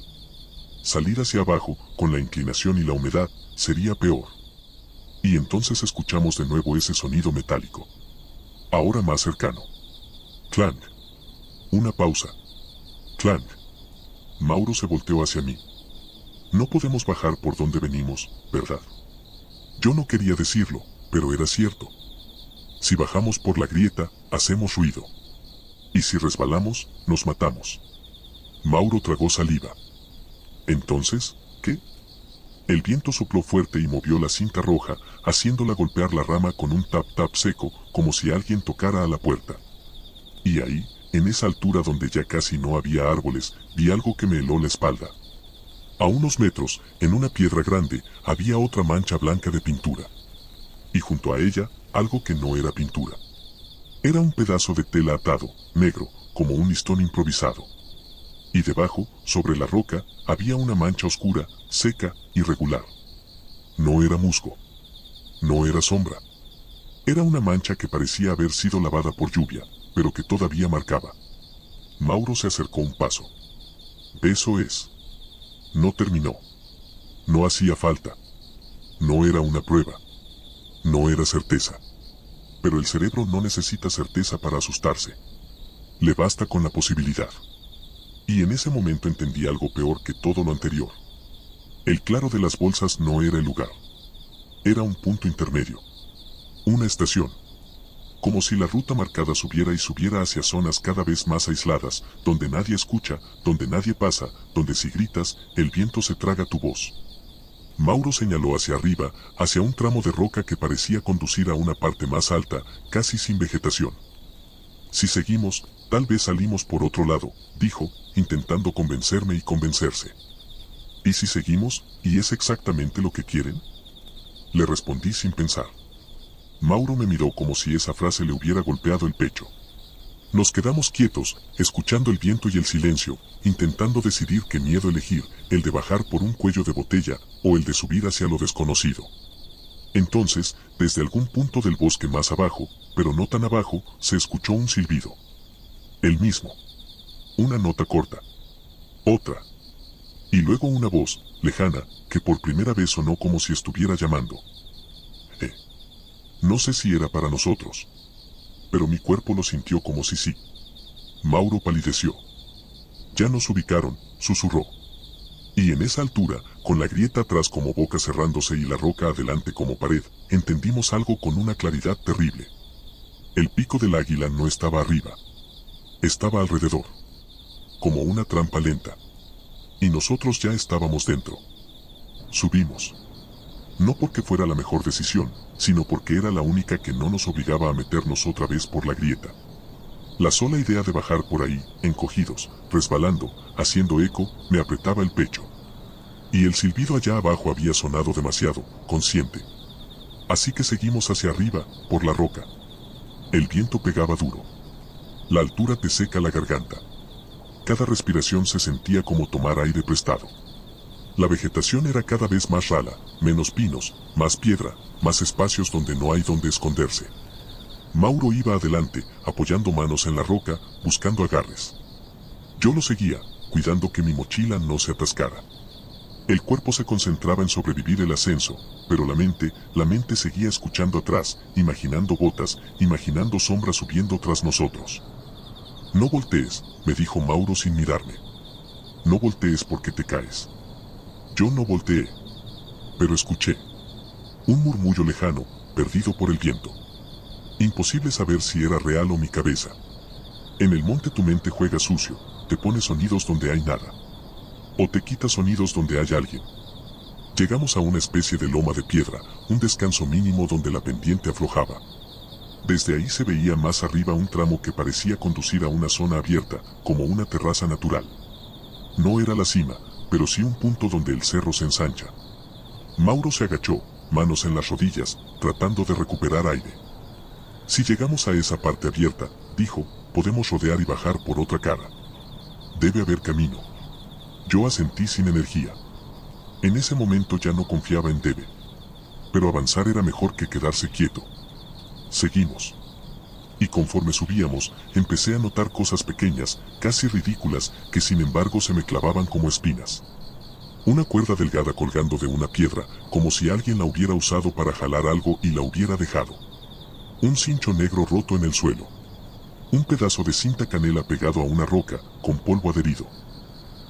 Salir hacia abajo, con la inclinación y la humedad, sería peor. Y entonces escuchamos de nuevo ese sonido metálico. Ahora más cercano. Clank. Una pausa. Clank. Mauro se volteó hacia mí. No podemos bajar por donde venimos, ¿verdad? Yo no quería decirlo, pero era cierto. Si bajamos por la grieta, hacemos ruido. Y si resbalamos, nos matamos. Mauro tragó saliva. Entonces, ¿qué? El viento sopló fuerte y movió la cinta roja, haciéndola golpear la rama con un tap-tap seco, como si alguien tocara a la puerta. Y ahí, en esa altura donde ya casi no había árboles, vi algo que me heló la espalda. A unos metros, en una piedra grande, había otra mancha blanca de pintura. Y junto a ella, algo que no era pintura. Era un pedazo de tela atado, negro, como un listón improvisado. Y debajo, sobre la roca, había una mancha oscura, seca, irregular. No era musgo. No era sombra. Era una mancha que parecía haber sido lavada por lluvia, pero que todavía marcaba. Mauro se acercó un paso. Eso es. No terminó. No hacía falta. No era una prueba. No era certeza. Pero el cerebro no necesita certeza para asustarse. Le basta con la posibilidad. Y en ese momento entendí algo peor que todo lo anterior. El claro de las bolsas no era el lugar. Era un punto intermedio. Una estación. Como si la ruta marcada subiera y subiera hacia zonas cada vez más aisladas, donde nadie escucha, donde nadie pasa, donde si gritas, el viento se traga tu voz. Mauro señaló hacia arriba, hacia un tramo de roca que parecía conducir a una parte más alta, casi sin vegetación. Si seguimos, tal vez salimos por otro lado, dijo, intentando convencerme y convencerse. ¿Y si seguimos, y es exactamente lo que quieren? Le respondí sin pensar. Mauro me miró como si esa frase le hubiera golpeado el pecho. Nos quedamos quietos, escuchando el viento y el silencio, intentando decidir qué miedo elegir, el de bajar por un cuello de botella, o el de subir hacia lo desconocido. Entonces, desde algún punto del bosque más abajo, pero no tan abajo, se escuchó un silbido. El mismo. Una nota corta. Otra. Y luego una voz, lejana, que por primera vez sonó como si estuviera llamando. No sé si era para nosotros. Pero mi cuerpo lo sintió como si sí. Mauro palideció. Ya nos ubicaron, susurró. Y en esa altura, con la grieta atrás como boca cerrándose y la roca adelante como pared, entendimos algo con una claridad terrible. El pico del águila no estaba arriba. Estaba alrededor. Como una trampa lenta. Y nosotros ya estábamos dentro. Subimos. No porque fuera la mejor decisión, sino porque era la única que no nos obligaba a meternos otra vez por la grieta. La sola idea de bajar por ahí, encogidos, resbalando, haciendo eco, me apretaba el pecho. Y el silbido allá abajo había sonado demasiado, consciente. Así que seguimos hacia arriba, por la roca. El viento pegaba duro. La altura te seca la garganta. Cada respiración se sentía como tomar aire prestado. La vegetación era cada vez más rala, menos pinos, más piedra, más espacios donde no hay donde esconderse. Mauro iba adelante, apoyando manos en la roca, buscando agarres. Yo lo seguía, cuidando que mi mochila no se atascara. El cuerpo se concentraba en sobrevivir el ascenso, pero la mente seguía escuchando atrás, imaginando botas, imaginando sombras subiendo tras nosotros. No voltees, me dijo Mauro sin mirarme. No voltees porque te caes. Yo no volteé, pero escuché un murmullo lejano, perdido por el viento. Imposible saber si era real o mi cabeza. En el monte tu mente juega sucio, te pone sonidos donde hay nada. O te quita sonidos donde hay alguien. Llegamos a una especie de loma de piedra, un descanso mínimo donde la pendiente aflojaba. Desde ahí se veía más arriba un tramo que parecía conducir a una zona abierta, como una terraza natural. No era la cima, pero sí un punto donde el cerro se ensancha. Mauro se agachó, manos en las rodillas, tratando de recuperar aire. Si llegamos a esa parte abierta, dijo, podemos rodear y bajar por otra cara. Debe haber camino. Yo asentí sin energía. En ese momento ya no confiaba en Debe. Pero avanzar era mejor que quedarse quieto. Seguimos. Y conforme subíamos, empecé a notar cosas pequeñas, casi ridículas, que sin embargo se me clavaban como espinas. Una cuerda delgada colgando de una piedra, como si alguien la hubiera usado para jalar algo y la hubiera dejado. Un cincho negro roto en el suelo. Un pedazo de cinta canela pegado a una roca, con polvo adherido.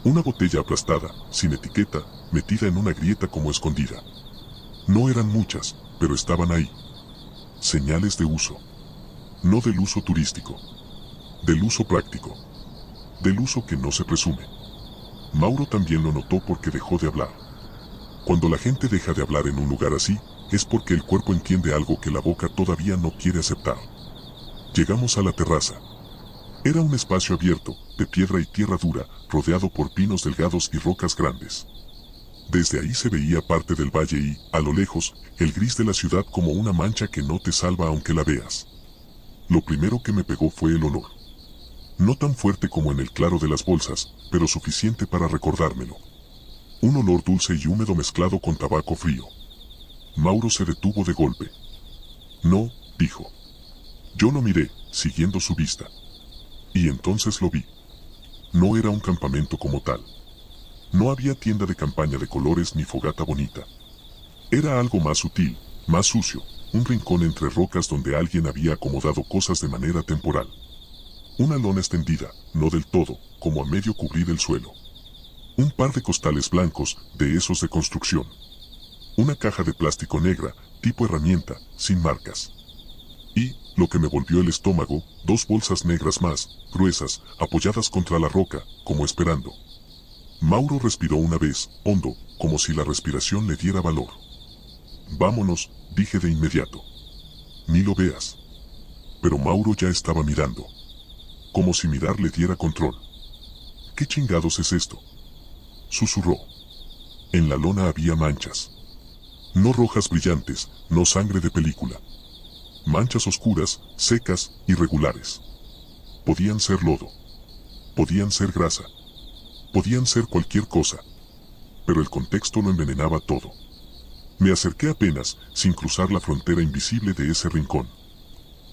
Una botella aplastada, sin etiqueta, metida en una grieta como escondida. No eran muchas, pero estaban ahí. Señales de uso. No del uso turístico. Del uso práctico. Del uso que no se presume. Mauro también lo notó porque dejó de hablar. Cuando la gente deja de hablar en un lugar así, es porque el cuerpo entiende algo que la boca todavía no quiere aceptar. Llegamos a la terraza. Era un espacio abierto, de piedra y tierra dura, rodeado por pinos delgados y rocas grandes. Desde ahí se veía parte del valle y, a lo lejos, el gris de la ciudad como una mancha que no te salva aunque la veas. Lo primero que me pegó fue el olor. No tan fuerte como en el claro de las bolsas, pero suficiente para recordármelo. Un olor dulce y húmedo mezclado con tabaco frío. Mauro se detuvo de golpe. No, dijo. Yo lo miré, siguiendo su vista. Y entonces lo vi. No era un campamento como tal. No había tienda de campaña de colores ni fogata bonita. Era algo más sutil, más sucio, un rincón entre rocas donde alguien había acomodado cosas de manera temporal. Una lona extendida, no del todo, como a medio cubrir el suelo. Un par de costales blancos, de esos de construcción. Una caja de plástico negra, tipo herramienta, sin marcas. Y, lo que me volvió el estómago, dos bolsas negras más, gruesas, apoyadas contra la roca, como esperando. Mauro respiró una vez, hondo, como si la respiración le diera valor. Vámonos, dije de inmediato. Ni lo veas. Pero Mauro ya estaba mirando. Como si mirar le diera control. ¿Qué chingados es esto?, susurró. En la lona había manchas. No rojas brillantes, no sangre de película. Manchas oscuras, secas, irregulares. Podían ser lodo. Podían ser grasa. Podían ser cualquier cosa. Pero el contexto lo envenenaba todo. Me acerqué apenas, sin cruzar la frontera invisible de ese rincón.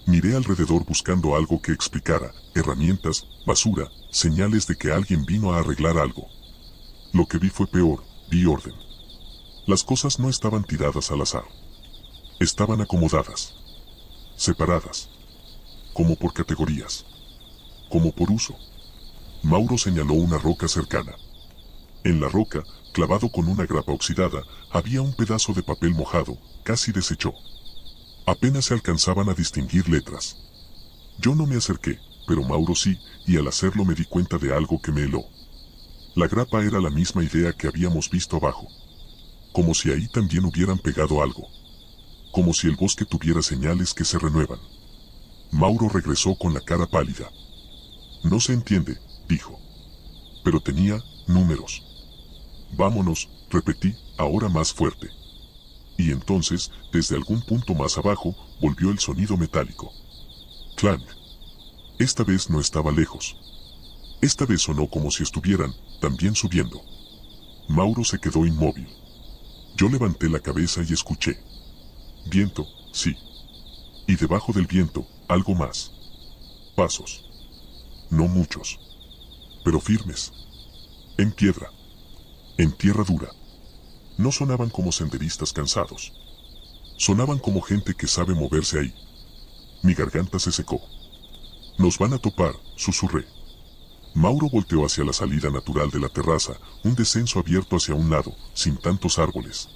Miré alrededor buscando algo que explicara, herramientas, basura, señales de que alguien vino a arreglar algo. Lo que vi fue peor, vi orden. Las cosas no estaban tiradas al azar. Estaban acomodadas. Separadas. Como por categorías. Como por uso. Mauro señaló una roca cercana. En la roca, clavado con una grapa oxidada, había un pedazo de papel mojado, casi deshecho. Apenas se alcanzaban a distinguir letras. Yo no me acerqué, pero Mauro sí, y al hacerlo me di cuenta de algo que me heló. La grapa era la misma idea que habíamos visto abajo. Como si ahí también hubieran pegado algo. Como si el bosque tuviera señales que se renuevan. Mauro regresó con la cara pálida. No se entiende, dijo. Pero tenía números. Vámonos, repetí, ahora más fuerte. Y entonces, desde algún punto más abajo, volvió el sonido metálico. Clank. Esta vez no estaba lejos. Esta vez sonó como si estuvieran, también subiendo. Mauro se quedó inmóvil. Yo levanté la cabeza y escuché. Viento, sí. Y debajo del viento, algo más. Pasos. No muchos. Pero firmes. En piedra. En tierra dura. No sonaban como senderistas cansados. Sonaban como gente que sabe moverse ahí. Mi garganta se secó. Nos van a topar, susurré. Mauro volteó hacia la salida natural de la terraza, un descenso abierto hacia un lado, sin tantos árboles.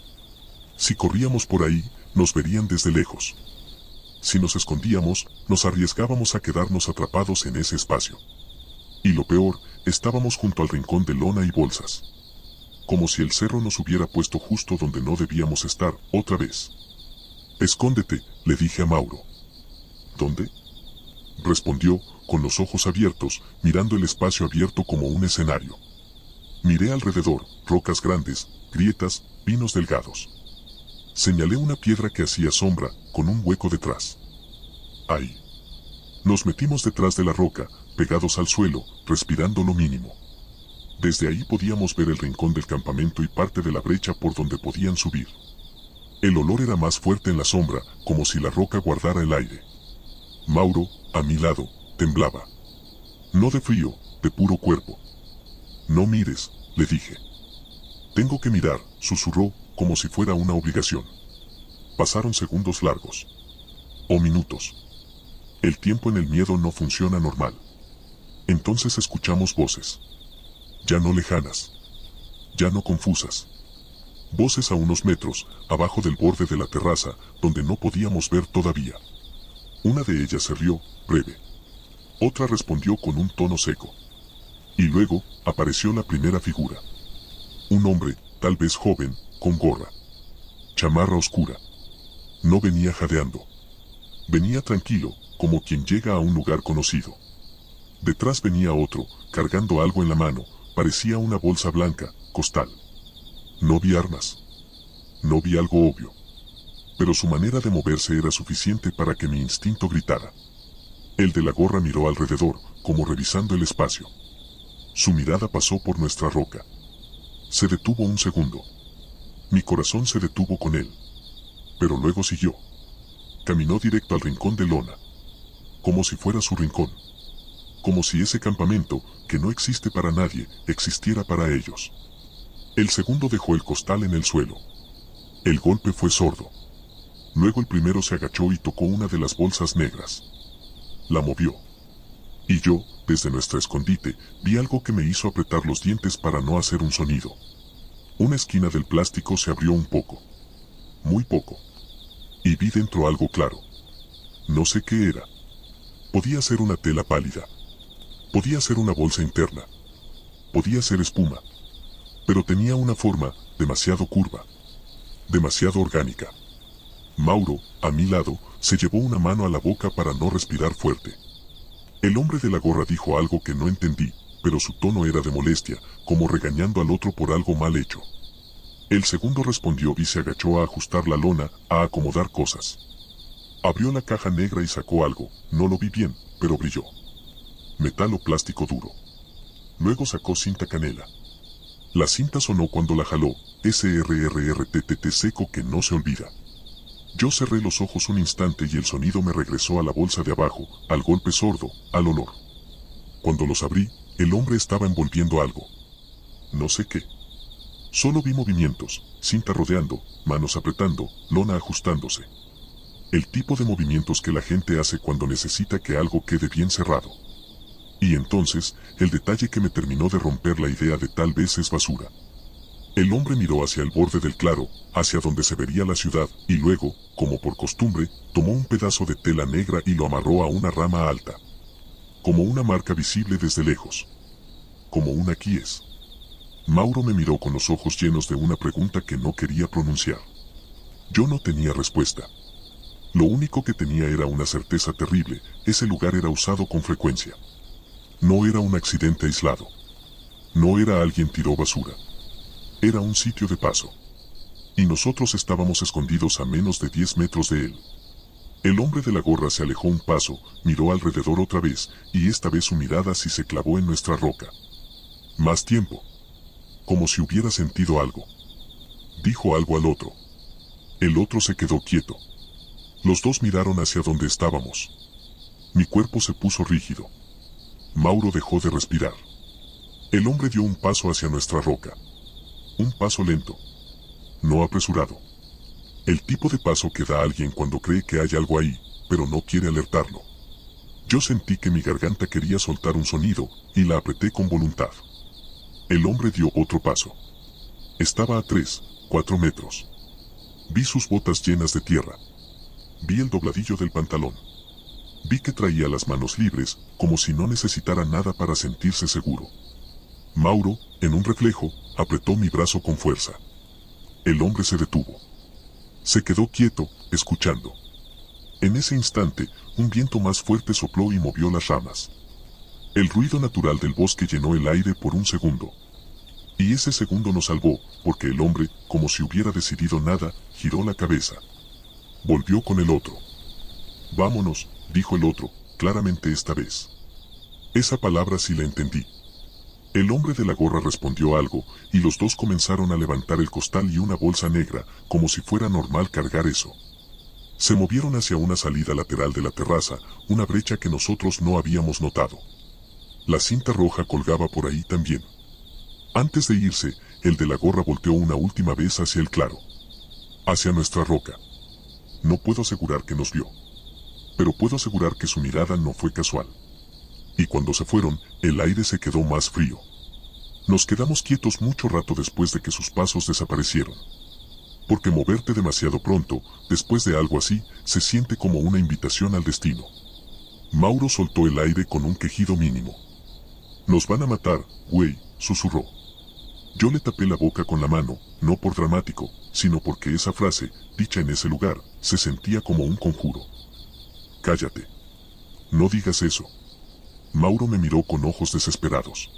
Si corríamos por ahí, nos verían desde lejos. Si nos escondíamos, nos arriesgábamos a quedarnos atrapados en ese espacio. Y lo peor, estábamos junto al rincón de lona y bolsas. Como si el cerro nos hubiera puesto justo donde no debíamos estar, otra vez. Escóndete, le dije a Mauro. ¿Dónde? Respondió, con los ojos abiertos, mirando el espacio abierto como un escenario. Miré alrededor, rocas grandes, grietas, pinos delgados. Señalé una piedra que hacía sombra, con un hueco detrás. Ahí. Nos metimos detrás de la roca, pegados al suelo, respirando lo mínimo. Desde ahí podíamos ver el rincón del campamento y parte de la brecha por donde podían subir. El olor era más fuerte en la sombra, como si la roca guardara el aire. Mauro, a mi lado, temblaba. No de frío, de puro cuerpo. No mires, le dije. Tengo que mirar, susurró, como si fuera una obligación. Pasaron segundos largos. O minutos. El tiempo en el miedo no funciona normal. Entonces escuchamos voces. Ya no lejanas. Ya no confusas. Voces a unos metros, abajo del borde de la terraza, donde no podíamos ver todavía. Una de ellas se rió, breve. Otra respondió con un tono seco. Y luego, apareció la primera figura. Un hombre, tal vez joven, con gorra. Chamarra oscura. No venía jadeando. Venía tranquilo, como quien llega a un lugar conocido. Detrás venía otro, cargando algo en la mano, parecía una bolsa blanca, costal. No vi armas. No vi algo obvio. Pero su manera de moverse era suficiente para que mi instinto gritara. El de la gorra miró alrededor, como revisando el espacio. Su mirada pasó por nuestra roca. Se detuvo un segundo. Mi corazón se detuvo con él. Pero luego siguió. Caminó directo al rincón de lona. Como si fuera su rincón. Como si ese campamento, que no existe para nadie, existiera para ellos. El segundo dejó el costal en el suelo. El golpe fue sordo. Luego el primero se agachó y tocó una de las bolsas negras. La movió. Y yo, desde nuestro escondite, vi algo que me hizo apretar los dientes para no hacer un sonido. Una esquina del plástico se abrió un poco. Muy poco. Y vi dentro algo claro. No sé qué era. Podía ser una tela pálida. Podía ser una bolsa interna. Podía ser espuma. Pero tenía una forma demasiado curva. Demasiado orgánica. Mauro, a mi lado, se llevó una mano a la boca para no respirar fuerte. El hombre de la gorra dijo algo que no entendí, pero su tono era de molestia, como regañando al otro por algo mal hecho. El segundo respondió y se agachó a ajustar la lona, a acomodar cosas. Abrió la caja negra y sacó algo, no lo vi bien, pero brilló. Metal o plástico duro. Luego sacó cinta canela. La cinta sonó cuando la jaló, SRRRTTT seco que no se olvida. Yo cerré los ojos un instante y el sonido me regresó a la bolsa de abajo, al golpe sordo, al olor. Cuando los abrí, el hombre estaba envolviendo algo. No sé qué. Solo vi movimientos, cinta rodeando, manos apretando, lona ajustándose. El tipo de movimientos que la gente hace cuando necesita que algo quede bien cerrado. Y entonces, el detalle que me terminó de romper la idea de tal vez es basura. El hombre miró hacia el borde del claro, hacia donde se vería la ciudad, y luego, como por costumbre, tomó un pedazo de tela negra y lo amarró a una rama alta. Como una marca visible desde lejos. Como una quies. Mauro me miró con los ojos llenos de una pregunta que no quería pronunciar. Yo no tenía respuesta. Lo único que tenía era una certeza terrible, ese lugar era usado con frecuencia. No era un accidente aislado. No era alguien tiró basura. Era un sitio de paso. Y nosotros estábamos escondidos a menos de 10 metros de él. El hombre de la gorra se alejó un paso, miró alrededor otra vez, y esta vez su mirada sí se clavó en nuestra roca. Más tiempo. como si hubiera sentido algo. Dijo algo al otro. El otro se quedó quieto. Los dos miraron hacia donde estábamos. Mi cuerpo se puso rígido. Mauro dejó de respirar. El hombre dio un paso hacia nuestra roca. Un paso lento. No apresurado. El tipo de paso que da alguien cuando cree que hay algo ahí, pero no quiere alertarlo. Yo sentí que mi garganta quería soltar un sonido, y la apreté con voluntad. El hombre dio otro paso. Estaba a 3, 4 metros. Vi sus botas llenas de tierra. Vi el dobladillo del pantalón. Vi que traía las manos libres, como si no necesitara nada para sentirse seguro. Mauro, en un reflejo, apretó mi brazo con fuerza. El hombre se detuvo. Se quedó quieto, escuchando. En ese instante, un viento más fuerte sopló y movió las ramas. El ruido natural del bosque llenó el aire por un segundo. Y ese segundo nos salvó, porque el hombre, como si hubiera decidido nada, giró la cabeza. Volvió con el otro. Vámonos, dijo el otro, claramente esta vez. Esa palabra sí la entendí. El hombre de la gorra respondió algo, y los dos comenzaron a levantar el costal y una bolsa negra, como si fuera normal cargar eso. Se movieron hacia una salida lateral de la terraza, una brecha que nosotros no habíamos notado. La cinta roja colgaba por ahí también. Antes de irse, el de la gorra volteó una última vez hacia el claro. Hacia nuestra roca. No puedo asegurar que nos vio. Pero puedo asegurar que su mirada no fue casual. Y cuando se fueron, el aire se quedó más frío. Nos quedamos quietos mucho rato después de que sus pasos desaparecieron. Porque moverte demasiado pronto, después de algo así, se siente como una invitación al destino. Mauro soltó el aire con un quejido mínimo. Nos van a matar, güey, susurró. Yo le tapé la boca con la mano, no por dramático, sino porque esa frase, dicha en ese lugar, se sentía como un conjuro. Cállate. No digas eso. Mauro me miró con ojos desesperados.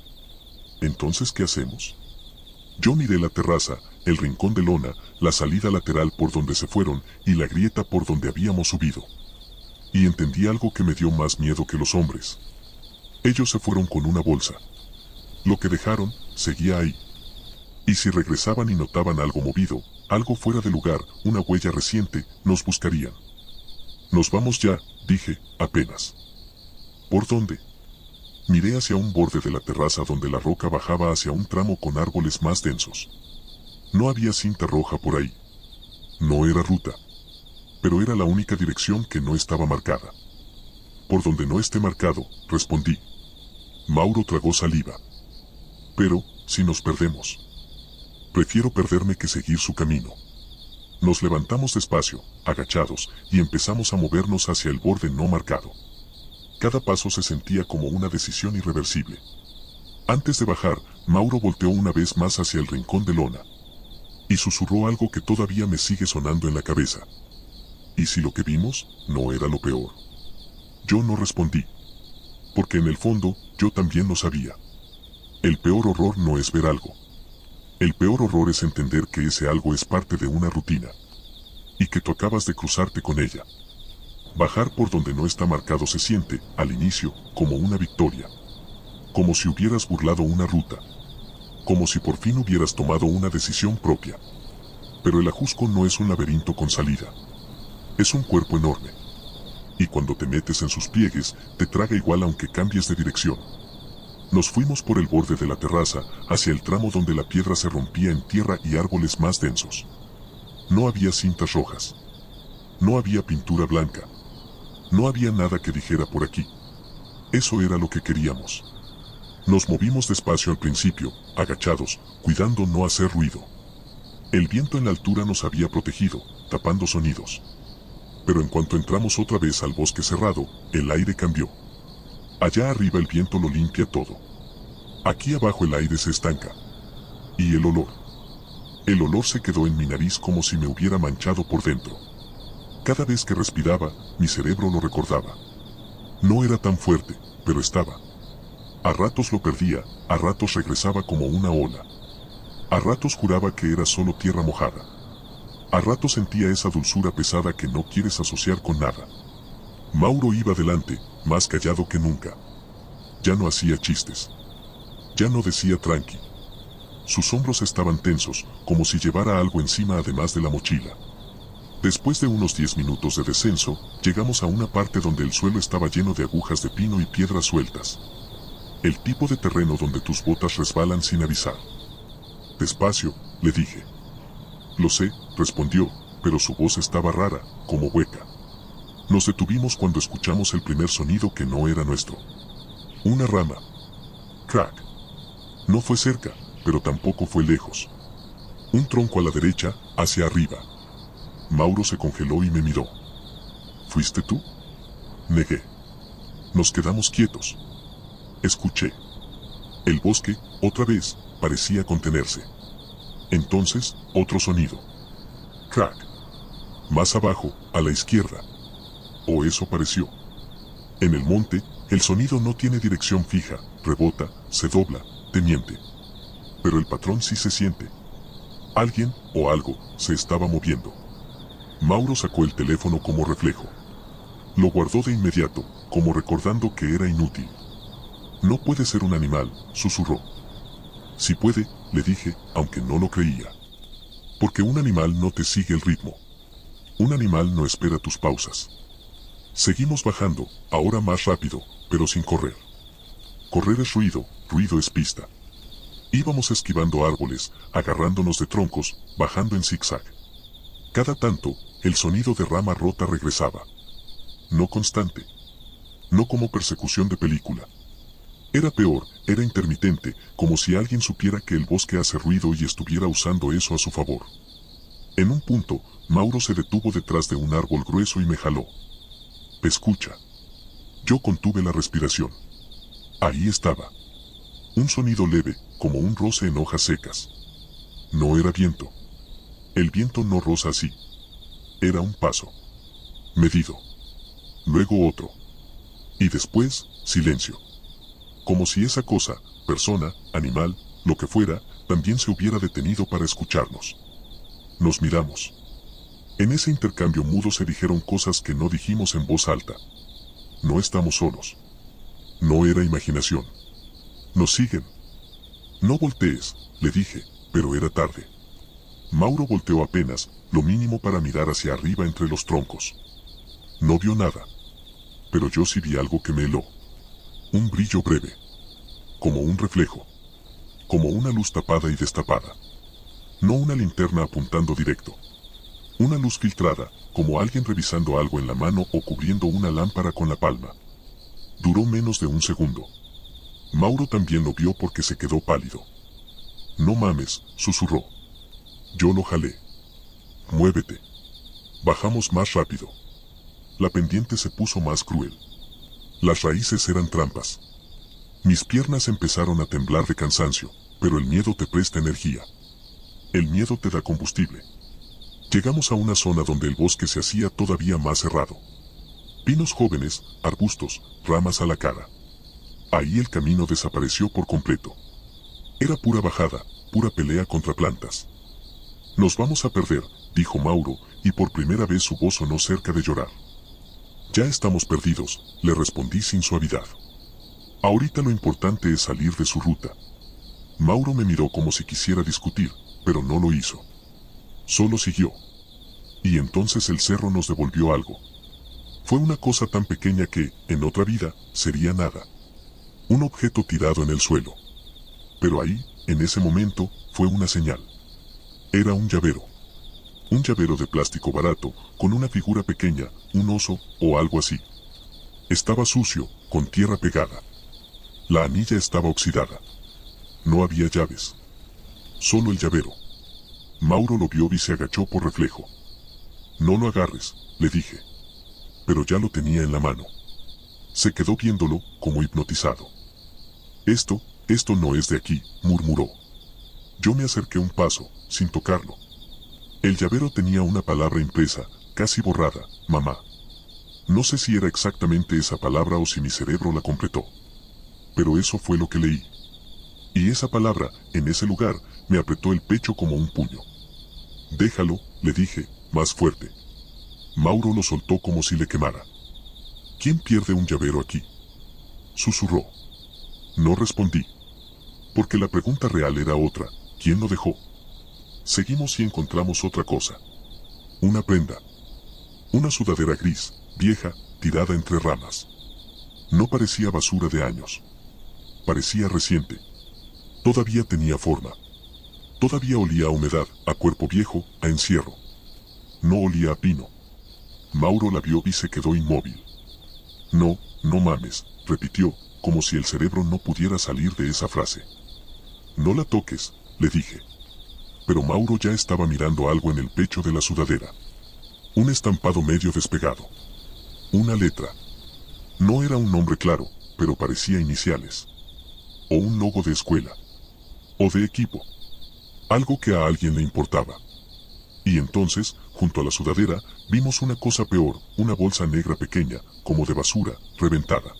¿Entonces qué hacemos? Yo miré la terraza, el rincón de lona, la salida lateral por donde se fueron y la grieta por donde habíamos subido. Y entendí algo que me dio más miedo que los hombres. Ellos se fueron con una bolsa. Lo que dejaron, seguía ahí. Y si regresaban y notaban algo movido, algo fuera de lugar, una huella reciente, nos buscarían. Nos vamos ya, dije, apenas. ¿Por dónde? Miré hacia un borde de la terraza donde la roca bajaba hacia un tramo con árboles más densos. No había cinta roja por ahí. No era ruta. Pero era la única dirección que no estaba marcada. Por donde no esté marcado, respondí. Mauro tragó saliva. Pero, si nos perdemos. Prefiero perderme que seguir su camino. Nos levantamos despacio, agachados, y empezamos a movernos hacia el borde no marcado. Cada paso se sentía como una decisión irreversible. Antes de bajar, Mauro volteó una vez más hacia el rincón de lona. Y susurró algo que todavía me sigue sonando en la cabeza. ¿Y si lo que vimos no era lo peor? Yo no respondí. Porque en el fondo, yo también lo sabía. El peor horror no es ver algo. El peor horror es entender que ese algo es parte de una rutina. Y que tú acabas de cruzarte con ella. Bajar por donde no está marcado se siente, al inicio, como una victoria. Como si hubieras burlado una ruta. Como si por fin hubieras tomado una decisión propia. Pero el Ajusco no es un laberinto con salida. Es un cuerpo enorme. Y cuando te metes en sus pliegues, te traga igual aunque cambies de dirección. Nos fuimos por el borde de la terraza, hacia el tramo donde la piedra se rompía en tierra y árboles más densos. No había cintas rojas. No había pintura blanca. No había nada que dijera por aquí. Eso era lo que queríamos. Nos movimos despacio al principio, agachados, cuidando no hacer ruido. El viento en la altura nos había protegido, tapando sonidos. Pero en cuanto entramos otra vez al bosque cerrado, el aire cambió. Allá arriba el viento lo limpia todo. Aquí abajo el aire se estanca. Y el olor. El olor se quedó en mi nariz como si me hubiera manchado por dentro. Cada vez que respiraba, mi cerebro lo recordaba. No era tan fuerte, pero estaba. A ratos lo perdía, a ratos regresaba como una ola. A ratos juraba que era solo tierra mojada. A ratos sentía esa dulzura pesada que no quieres asociar con nada. Mauro iba delante, más callado que nunca. Ya no hacía chistes. Ya no decía tranqui. Sus hombros estaban tensos, como si llevara algo encima además de la mochila. Después de unos 10 minutos de descenso, llegamos a una parte donde el suelo estaba lleno de agujas de pino y piedras sueltas. El tipo de terreno donde tus botas resbalan sin avisar. Despacio, le dije. Lo sé, respondió, pero su voz estaba rara, como hueca. Nos detuvimos cuando escuchamos el primer sonido que no era nuestro. Una rama. Crack. No fue cerca, pero tampoco fue lejos. Un tronco a la derecha, hacia arriba. Mauro se congeló y me miró. ¿Fuiste tú? Negué. Nos quedamos quietos. Escuché. El bosque, otra vez, parecía contenerse. Entonces, otro sonido. Crack. Más abajo, a la izquierda. O eso pareció. En el monte, el sonido no tiene dirección fija, rebota, se dobla, te miente. Pero el patrón sí se siente. Alguien, o algo, se estaba moviendo. Mauro sacó el teléfono como reflejo. Lo guardó de inmediato, como recordando que era inútil. No puede ser un animal, susurró. Sí puede, le dije, aunque no lo creía. Porque un animal no te sigue el ritmo. Un animal no espera tus pausas. Seguimos bajando, ahora más rápido, pero sin correr. Correr es ruido, ruido es pista. Íbamos esquivando árboles, agarrándonos de troncos, bajando en zigzag. Cada tanto, el sonido de rama rota regresaba. No constante. No como persecución de película. Era peor, era intermitente, como si alguien supiera que el bosque hace ruido y estuviera usando eso a su favor. En un punto, Mauro se detuvo detrás de un árbol grueso y me jaló. Escucha. Yo contuve la respiración. Ahí estaba. Un sonido leve, como un roce en hojas secas. No era viento. El viento no roza así. Era un paso. Medido. Luego otro. Y después, silencio. Como si esa cosa, persona, animal, lo que fuera, también se hubiera detenido para escucharnos. Nos miramos. En ese intercambio mudo se dijeron cosas que no dijimos en voz alta. No estamos solos. No era imaginación. Nos siguen. No voltees, le dije, pero era tarde. Mauro volteó apenas, lo mínimo para mirar hacia arriba entre los troncos. No vio nada. Pero yo sí vi algo que me heló. Un brillo breve. Como un reflejo. Como una luz tapada y destapada. No una linterna apuntando directo. Una luz filtrada, como alguien revisando algo en la mano o cubriendo una lámpara con la palma. Duró menos de un segundo. Mauro también lo vio porque se quedó pálido. No mames, susurró. Yo lo jalé. Muévete. Bajamos más rápido. La pendiente se puso más cruel. Las raíces eran trampas. Mis piernas empezaron a temblar de cansancio, pero el miedo te presta energía. El miedo te da combustible. Llegamos a una zona donde el bosque se hacía todavía más cerrado. Pinos jóvenes, arbustos, ramas a la cara. Ahí el camino desapareció por completo. Era pura bajada, pura pelea contra plantas. Nos vamos a perder, dijo Mauro, y por primera vez su voz sonó cerca de llorar. Ya estamos perdidos, le respondí sin suavidad. Ahorita lo importante es salir de su ruta. Mauro me miró como si quisiera discutir, pero no lo hizo. Solo siguió. Y entonces el cerro nos devolvió algo. Fue una cosa tan pequeña que, en otra vida, sería nada. Un objeto tirado en el suelo. Pero ahí, en ese momento, fue una señal. Era un llavero. Un llavero de plástico barato, con una figura pequeña, un oso, o algo así. Estaba sucio, con tierra pegada. La anilla estaba oxidada. No había llaves. Solo el llavero. Mauro lo vio y se agachó por reflejo. No lo agarres, le dije. Pero ya lo tenía en la mano. Se quedó viéndolo, como hipnotizado. Esto no es de aquí, murmuró. Yo me acerqué un paso, sin tocarlo. El llavero tenía una palabra impresa, casi borrada, mamá. No sé si era exactamente esa palabra o si mi cerebro la completó. Pero eso fue lo que leí. Y esa palabra, en ese lugar, me apretó el pecho como un puño. Déjalo, le dije, más fuerte. Mauro lo soltó como si le quemara. ¿Quién pierde un llavero aquí? Susurró. No respondí. Porque la pregunta real era otra. ¿Quién lo dejó? Seguimos y encontramos otra cosa. Una prenda. Una sudadera gris, vieja, tirada entre ramas. No parecía basura de años. Parecía reciente. Todavía tenía forma. Todavía olía a humedad, a cuerpo viejo, a encierro. No olía a pino. Mauro la vio y se quedó inmóvil. No, no mames, repitió, como si el cerebro no pudiera salir de esa frase. No la toques, le dije. Pero Mauro ya estaba mirando algo en el pecho de la sudadera. Un estampado medio despegado. Una letra. No era un nombre claro, pero parecía iniciales. O un logo de escuela. O de equipo. Algo que a alguien le importaba. Y entonces, junto a la sudadera, vimos una cosa peor, una bolsa negra pequeña, como de basura, reventada.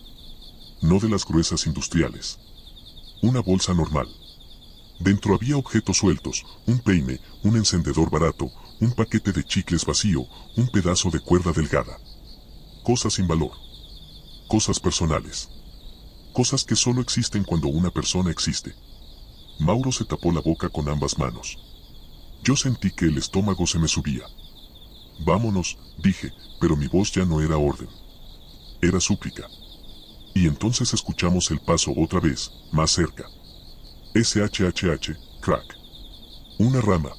No de las gruesas industriales. Una bolsa normal. Dentro había objetos sueltos, un peine, un encendedor barato, un paquete de chicles vacío, un pedazo de cuerda delgada. Cosas sin valor. Cosas personales. Cosas que solo existen cuando una persona existe. Mauro se tapó la boca con ambas manos. Yo sentí que el estómago se me subía. Vámonos, dije, pero mi voz ya no era orden. Era súplica. Y entonces escuchamos el paso otra vez, más cerca. SHHH, crack. Una rama.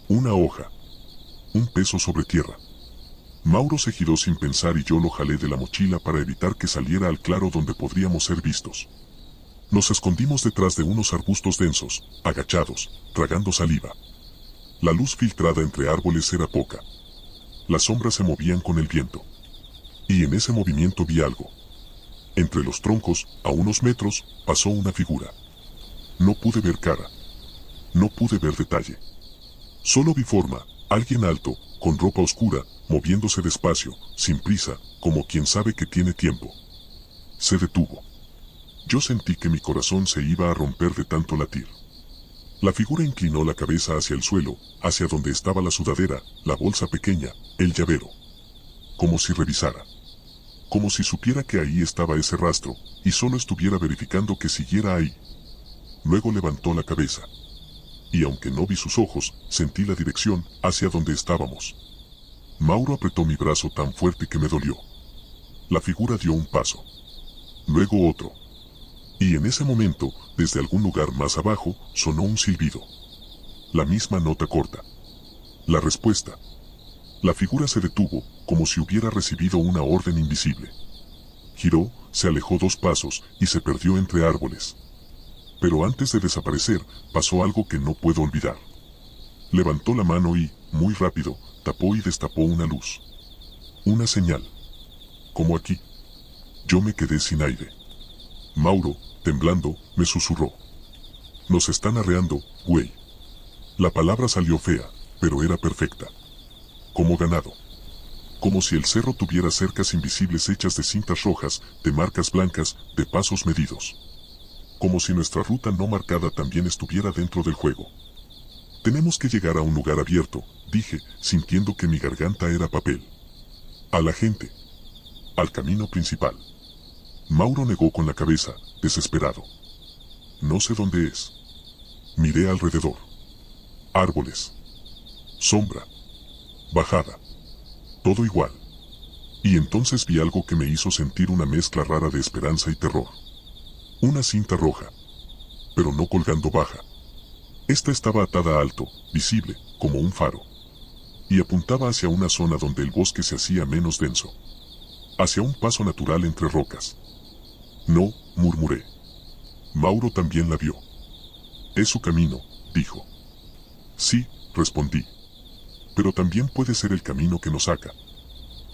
Una hoja. Un peso sobre tierra. Mauro se giró sin pensar y yo lo jalé de la mochila para evitar que saliera al claro donde podríamos ser vistos. Nos escondimos detrás de unos arbustos densos, agachados, tragando saliva. La luz filtrada entre árboles era poca. Las sombras se movían con el viento. Y en ese movimiento vi algo. Entre los troncos, a unos metros, pasó una figura. No pude ver cara. No pude ver detalle. Solo vi forma, alguien alto, con ropa oscura, moviéndose despacio, sin prisa, como quien sabe que tiene tiempo. Se detuvo. Yo sentí que mi corazón se iba a romper de tanto latir. La figura inclinó la cabeza hacia el suelo, hacia donde estaba la sudadera, la bolsa pequeña, el llavero. Como si revisara. Como si supiera que ahí estaba ese rastro, y solo estuviera verificando que siguiera ahí. Luego levantó la cabeza. Y aunque no vi sus ojos, sentí la dirección hacia donde estábamos. Mauro apretó mi brazo tan fuerte que me dolió. La figura dio un paso. Luego otro. Y en ese momento, desde algún lugar más abajo, sonó un silbido. La misma nota corta. La respuesta. La figura se detuvo, como si hubiera recibido una orden invisible. Giró, se alejó 2 pasos, y se perdió entre árboles. Pero antes de desaparecer, pasó algo que no puedo olvidar. Levantó la mano y, muy rápido, tapó y destapó una luz. Una señal. Como aquí. Yo me quedé sin aire. Mauro, temblando, me susurró. Nos están arreando, güey. La palabra salió fea, pero era perfecta. Como ganado. Como si el cerro tuviera cercas invisibles hechas de cintas rojas, de marcas blancas, de pasos medidos. Como si nuestra ruta no marcada también estuviera dentro del juego. Tenemos que llegar a un lugar abierto, dije, sintiendo que mi garganta era papel. A la gente. Al camino principal. Mauro negó con la cabeza, desesperado. No sé dónde es. Miré alrededor. Árboles. Sombra. Bajada. Todo igual. Y entonces vi algo que me hizo sentir una mezcla rara de esperanza y terror. Una cinta roja. Pero no colgando baja. Esta estaba atada alto, visible, como un faro. Y apuntaba hacia una zona donde el bosque se hacía menos denso. Hacia un paso natural entre rocas. No, murmuré. Mauro también la vio. Es su camino, dijo. Sí, respondí. Pero también puede ser el camino que nos saca.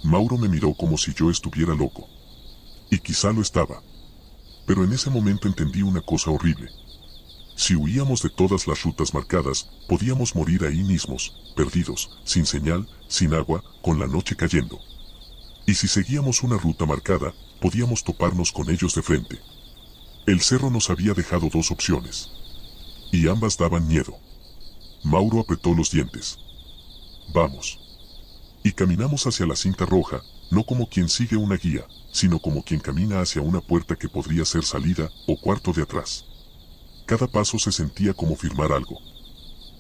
Mauro me miró como si yo estuviera loco. Y quizá lo estaba. Pero en ese momento entendí una cosa horrible. Si huíamos de todas las rutas marcadas, podíamos morir ahí mismos, perdidos, sin señal, sin agua, con la noche cayendo. Y si seguíamos una ruta marcada, podíamos toparnos con ellos de frente. El cerro nos había dejado 2 opciones. Y ambas daban miedo. Mauro apretó los dientes. Vamos. Y caminamos hacia la cinta roja, no como quien sigue una guía, sino como quien camina hacia una puerta que podría ser salida o cuarto de atrás. Cada paso se sentía como firmar algo.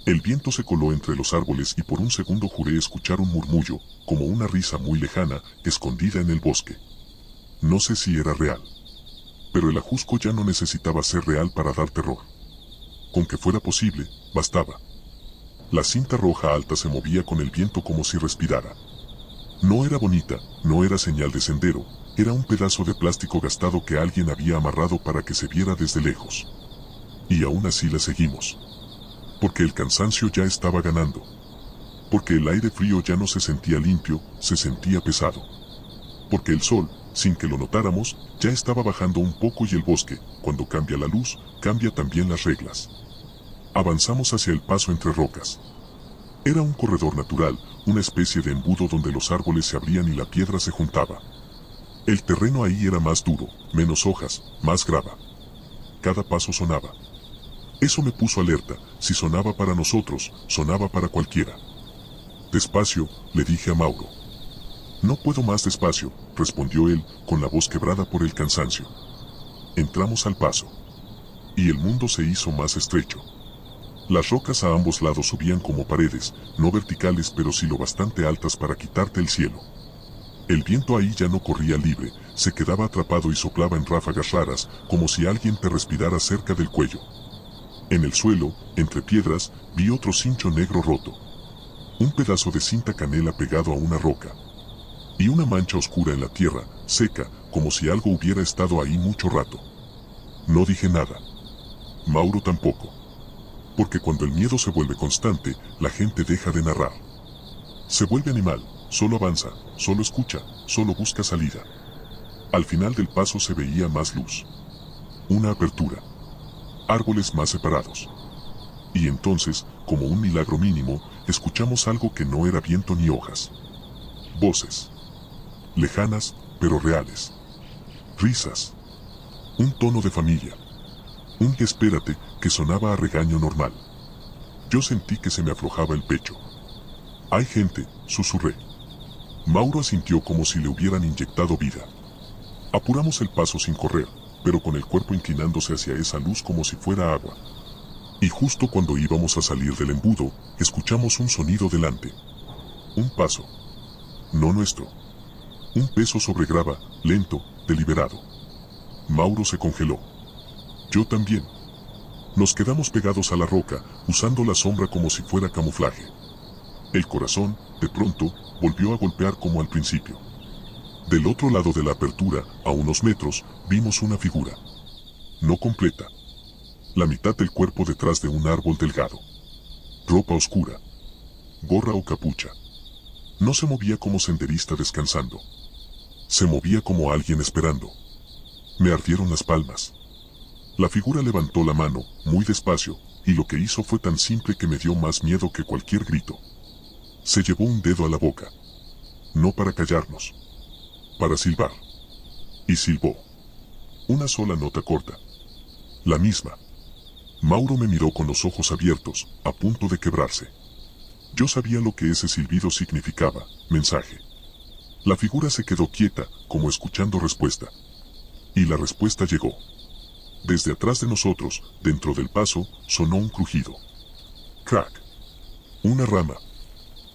El viento se coló entre los árboles y por un segundo juré escuchar un murmullo, como una risa muy lejana, escondida en el bosque. No sé si era real. Pero el ajusco ya no necesitaba ser real para dar terror. Con que fuera posible, bastaba. La cinta roja alta se movía con el viento como si respirara. No era bonita, no era señal de sendero, era un pedazo de plástico gastado que alguien había amarrado para que se viera desde lejos. Y aún así la seguimos. Porque el cansancio ya estaba ganando. Porque el aire frío ya no se sentía limpio, se sentía pesado. Porque el sol, sin que lo notáramos, ya estaba bajando un poco y el bosque, cuando cambia la luz, cambia también las reglas. Avanzamos hacia el paso entre rocas. Era un corredor natural, una especie de embudo donde los árboles se abrían y la piedra se juntaba. El terreno ahí era más duro, menos hojas, más grava. Cada paso sonaba. Eso me puso alerta, si sonaba para nosotros, sonaba para cualquiera. Despacio, le dije a Mauro. No puedo más despacio, respondió él, con la voz quebrada por el cansancio. Entramos al paso. Y el mundo se hizo más estrecho. Las rocas a ambos lados subían como paredes, no verticales pero sí lo bastante altas para quitarte el cielo. El viento ahí ya no corría libre, se quedaba atrapado y soplaba en ráfagas raras, como si alguien te respirara cerca del cuello. En el suelo, entre piedras, vi otro cincho negro roto. Un pedazo de cinta canela pegado a una roca. Y una mancha oscura en la tierra, seca, como si algo hubiera estado ahí mucho rato. No dije nada. Mauro tampoco. Porque cuando el miedo se vuelve constante, la gente deja de narrar. Se vuelve animal, solo avanza, solo escucha, solo busca salida. Al final del paso se veía más luz. Una apertura. Árboles más separados. Y entonces, como un milagro mínimo, escuchamos algo que no era viento ni hojas. Voces. Lejanas, pero reales. Risas. Un tono de familia. Un espérate que sonaba a regaño normal. Yo sentí que se me aflojaba el pecho. Hay gente, susurré. Mauro asintió como si le hubieran inyectado vida. Apuramos el paso sin correr, pero con el cuerpo inclinándose hacia esa luz como si fuera agua. Y justo cuando íbamos a salir del embudo, escuchamos un sonido delante. Un paso. No nuestro. Un peso sobre grava, lento, deliberado. Mauro se congeló. Yo también. Nos quedamos pegados a la roca, usando la sombra como si fuera camuflaje. El corazón, de pronto, volvió a golpear como al principio. Del otro lado de la apertura, a unos metros, vimos una figura. No completa. La mitad del cuerpo detrás de un árbol delgado. Ropa oscura. Gorra o capucha. No se movía como senderista descansando. Se movía como alguien esperando. Me ardieron las palmas. La figura levantó la mano, muy despacio, y lo que hizo fue tan simple que me dio más miedo que cualquier grito. Se llevó un dedo a la boca. No para callarnos. Para silbar. Y silbó. Una sola nota corta. La misma. Mauro me miró con los ojos abiertos, a punto de quebrarse. Yo sabía lo que ese silbido significaba, mensaje. La figura se quedó quieta, como escuchando respuesta. Y la respuesta llegó. Desde atrás de nosotros, dentro del paso, sonó un crujido. Crack. Una rama.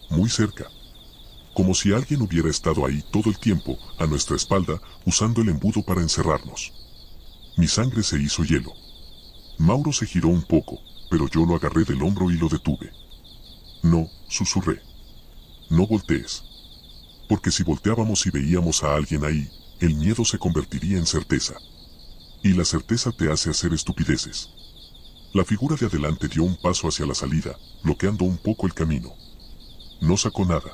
Muy cerca. Como si alguien hubiera estado ahí todo el tiempo, a nuestra espalda, usando el embudo para encerrarnos. Mi sangre se hizo hielo. Mauro se giró un poco, pero yo lo agarré del hombro y lo detuve. No, susurré. No voltees. Porque si volteábamos y veíamos a alguien ahí, el miedo se convertiría en certeza. Y la certeza te hace hacer estupideces. La figura de adelante dio un paso hacia la salida, bloqueando un poco el camino. No sacó nada.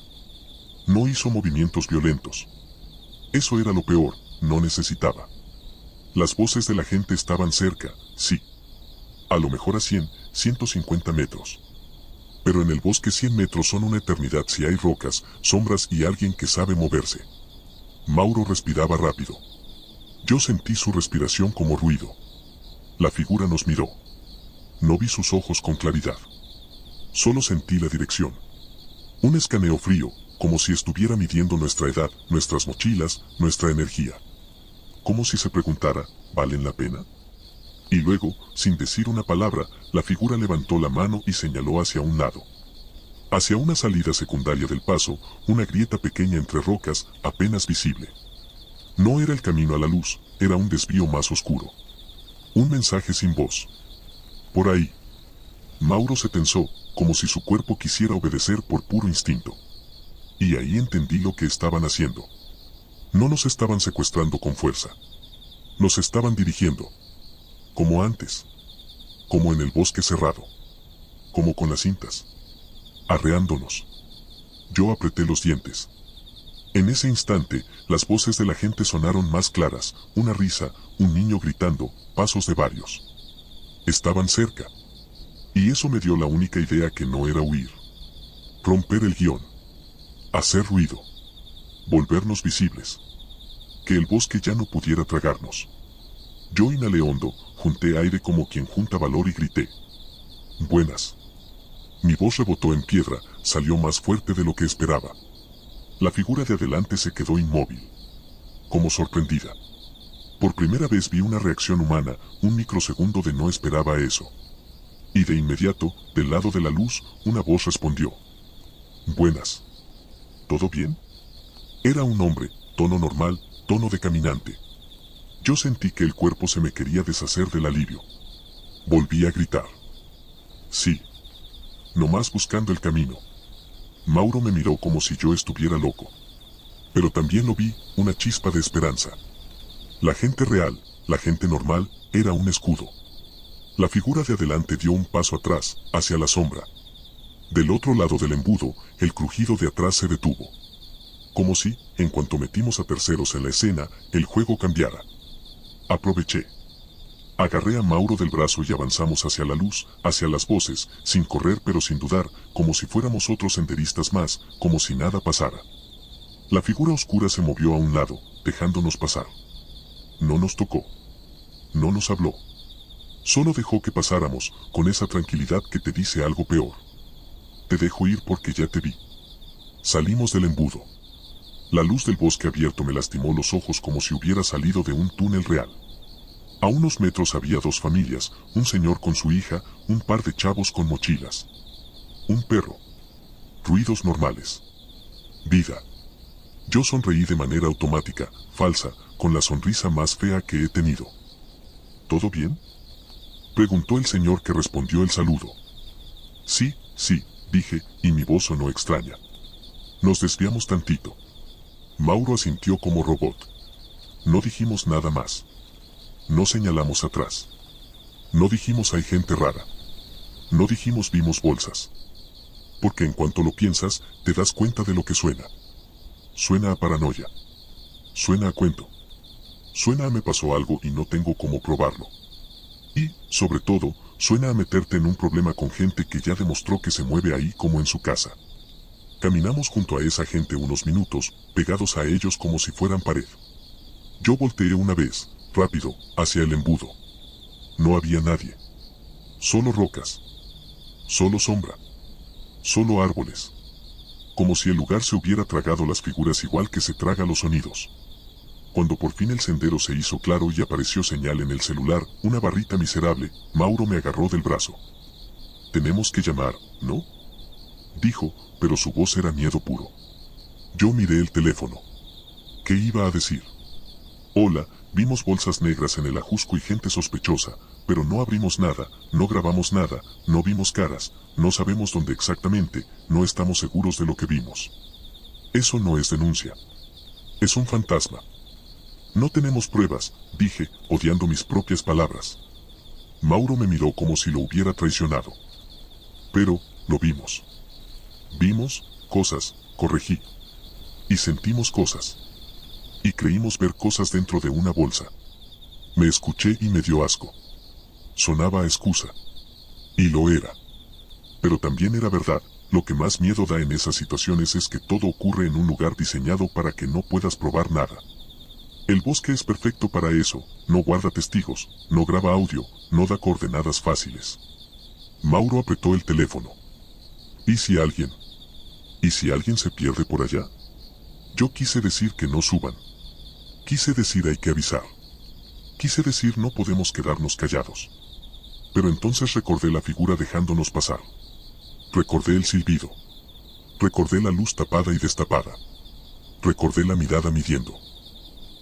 No hizo movimientos violentos. Eso era lo peor, no necesitaba. Las voces de la gente estaban cerca, sí. A lo mejor a 100, 150 metros. Pero en el bosque 100 metros son una eternidad si hay rocas, sombras y alguien que sabe moverse. Mauro respiraba rápido. Yo sentí su respiración como ruido. La figura nos miró. No vi sus ojos con claridad. Solo sentí la dirección. Un escaneo frío, como si estuviera midiendo nuestra edad, nuestras mochilas, nuestra energía. Como si se preguntara, ¿valen la pena? Y luego, sin decir una palabra, la figura levantó la mano y señaló hacia un lado. Hacia una salida secundaria del paso, una grieta pequeña entre rocas, apenas visible. No era el camino a la luz, era un desvío más oscuro. Un mensaje sin voz. Por ahí. Mauro se tensó, como si su cuerpo quisiera obedecer por puro instinto. Y ahí entendí lo que estaban haciendo. No nos estaban secuestrando con fuerza. Nos estaban dirigiendo. Como antes. Como en el bosque cerrado. Como con las cintas. Arreándonos. Yo apreté los dientes. En ese instante, las voces de la gente sonaron más claras, una risa, un niño gritando, pasos de varios. Estaban cerca. Y eso me dio la única idea que no era huir. Romper el guión. Hacer ruido. Volvernos visibles. Que el bosque ya no pudiera tragarnos. Yo inhalé hondo, junté aire como quien junta valor y grité. Buenas. Mi voz rebotó en piedra, salió más fuerte de lo que esperaba. La figura de adelante se quedó inmóvil. Como sorprendida. Por primera vez vi una reacción humana, un microsegundo de no esperaba eso. Y de inmediato, del lado de la luz, una voz respondió. Buenas. ¿Todo bien? Era un hombre, tono normal, tono de caminante. Yo sentí que el cuerpo se me quería deshacer del alivio. Volví a gritar. Sí. Nomás buscando el camino. Mauro me miró como si yo estuviera loco. Pero también lo vi, una chispa de esperanza. La gente real, la gente normal, era un escudo. La figura de adelante dio un paso atrás, hacia la sombra. Del otro lado del embudo, el crujido de atrás se detuvo. Como si, en cuanto metimos a terceros en la escena, el juego cambiara. Aproveché. Agarré a Mauro del brazo y avanzamos hacia la luz, hacia las voces, sin correr pero sin dudar, como si fuéramos otros senderistas más, como si nada pasara. La figura oscura se movió a un lado, dejándonos pasar. No nos tocó. No nos habló. Solo dejó que pasáramos, con esa tranquilidad que te dice algo peor. Te dejo ir porque ya te vi. Salimos del embudo. La luz del bosque abierto me lastimó los ojos como si hubiera salido de un túnel real. A unos metros había dos familias, un señor con su hija, un par de chavos con mochilas. Un perro. Ruidos normales. Vida. Yo sonreí de manera automática, falsa, con la sonrisa más fea que he tenido. ¿Todo bien?, preguntó el señor, que respondió el saludo. Sí, sí, dije, y mi voz sonó extraña. Nos desviamos tantito. Mauro asintió como robot. No dijimos nada más. No señalamos atrás. No dijimos hay gente rara. No dijimos vimos bolsas. Porque en cuanto lo piensas, te das cuenta de lo que suena. Suena a paranoia. Suena a cuento. Suena a me pasó algo y no tengo cómo probarlo. Y, sobre todo, suena a meterte en un problema con gente que ya demostró que se mueve ahí como en su casa. Caminamos junto a esa gente unos minutos, pegados a ellos como si fueran pared. Yo volteé una vez, rápido, hacia el embudo. No había nadie. Solo rocas. Solo sombra. Solo árboles. Como si el lugar se hubiera tragado las figuras igual que se traga los sonidos. Cuando por fin el sendero se hizo claro y apareció señal en el celular, una barrita miserable, Mauro me agarró del brazo. Tenemos que llamar, ¿no?, dijo, pero su voz era miedo puro. Yo miré el teléfono. ¿Qué iba a decir? Hola, vimos bolsas negras en el ajusco y gente sospechosa, pero no abrimos nada, no grabamos nada, no vimos caras, no sabemos dónde exactamente, no estamos seguros de lo que vimos. Eso no es denuncia. Es un fantasma. No tenemos pruebas, dije, odiando mis propias palabras. Mauro me miró como si lo hubiera traicionado. Pero, lo vimos. Vimos cosas, corregí. Y sentimos cosas. Y creímos ver cosas dentro de una bolsa. Me escuché y me dio asco. Sonaba a excusa. Y lo era. Pero también era verdad. Lo que más miedo da en esas situaciones es que todo ocurre en un lugar diseñado para que no puedas probar nada. El bosque es perfecto para eso, no guarda testigos, no graba audio, no da coordenadas fáciles. Mauro apretó el teléfono. ¿Y si alguien? ¿Y si alguien se pierde por allá? Yo quise decir que no suban. Quise decir hay que avisar. Quise decir no podemos quedarnos callados. Pero entonces recordé la figura dejándonos pasar. Recordé el silbido. Recordé la luz tapada y destapada. Recordé la mirada midiendo.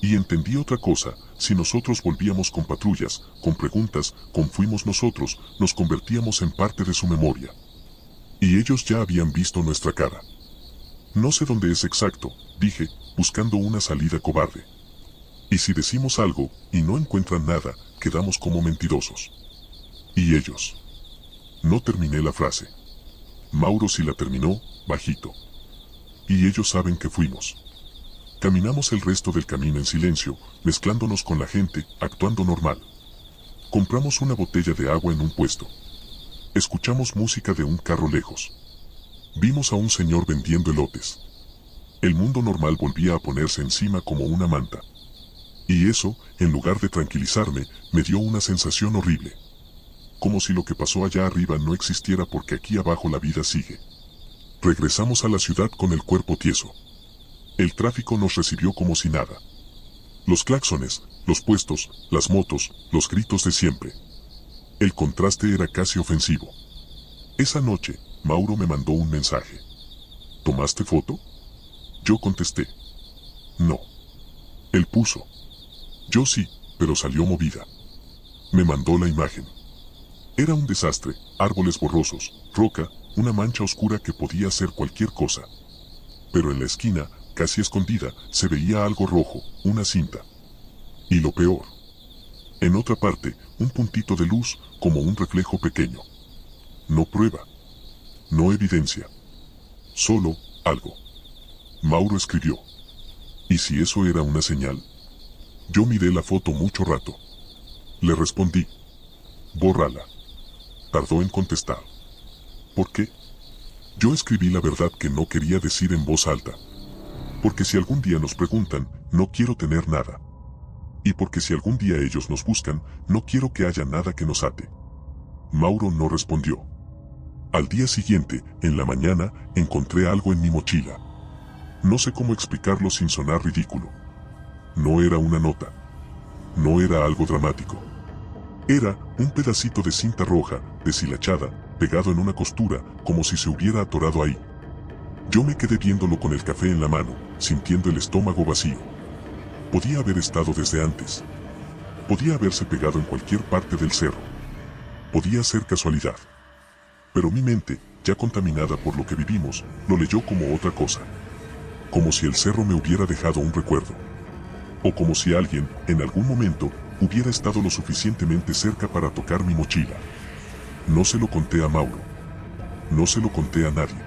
Y entendí otra cosa: si nosotros volvíamos con patrullas, con preguntas, con fuimos nosotros, nos convertíamos en parte de su memoria. Y ellos ya habían visto nuestra cara. No sé dónde es exacto, dije, buscando una salida cobarde. Y si decimos algo, y no encuentran nada, quedamos como mentirosos. Y ellos. No terminé la frase. Mauro sí la terminó, bajito. Y ellos saben que fuimos. Caminamos el resto del camino en silencio, mezclándonos con la gente, actuando normal. Compramos una botella de agua en un puesto. Escuchamos música de un carro lejos. Vimos a un señor vendiendo elotes. El mundo normal volvía a ponerse encima como una manta. Y eso, en lugar de tranquilizarme, me dio una sensación horrible. Como si lo que pasó allá arriba no existiera porque aquí abajo la vida sigue. Regresamos a la ciudad con el cuerpo tieso. El tráfico nos recibió como si nada. Los claxones, los puestos, las motos, los gritos de siempre. El contraste era casi ofensivo. Esa noche, Mauro me mandó un mensaje. ¿Tomaste foto? Yo contesté. No. Él puso. Yo sí, pero salió movida. Me mandó la imagen. Era un desastre, árboles borrosos, roca, una mancha oscura que podía ser cualquier cosa. Pero en la esquina, casi escondida, se veía algo rojo, una cinta. Y lo peor. En otra parte, un puntito de luz, como un reflejo pequeño. No prueba. No evidencia. Solo, algo. Mauro escribió. ¿Y si eso era una señal? Yo miré la foto mucho rato. Le respondí. Bórrala. Tardó en contestar. ¿Por qué? Yo escribí la verdad que no quería decir en voz alta. Porque si algún día nos preguntan, no quiero tener nada. Y porque si algún día ellos nos buscan, no quiero que haya nada que nos ate. Mauro no respondió. Al día siguiente, en la mañana, encontré algo en mi mochila. No sé cómo explicarlo sin sonar ridículo. No era una nota. No era algo dramático. Era un pedacito de cinta roja, deshilachada, pegado en una costura, como si se hubiera atorado ahí. Yo me quedé viéndolo con el café en la mano, sintiendo el estómago vacío. Podía haber estado desde antes. Podía haberse pegado en cualquier parte del cerro. Podía ser casualidad. Pero mi mente, ya contaminada por lo que vivimos, lo leyó como otra cosa. Como si el cerro me hubiera dejado un recuerdo. O como si alguien, en algún momento, hubiera estado lo suficientemente cerca para tocar mi mochila. No se lo conté a Mauro. No se lo conté a nadie.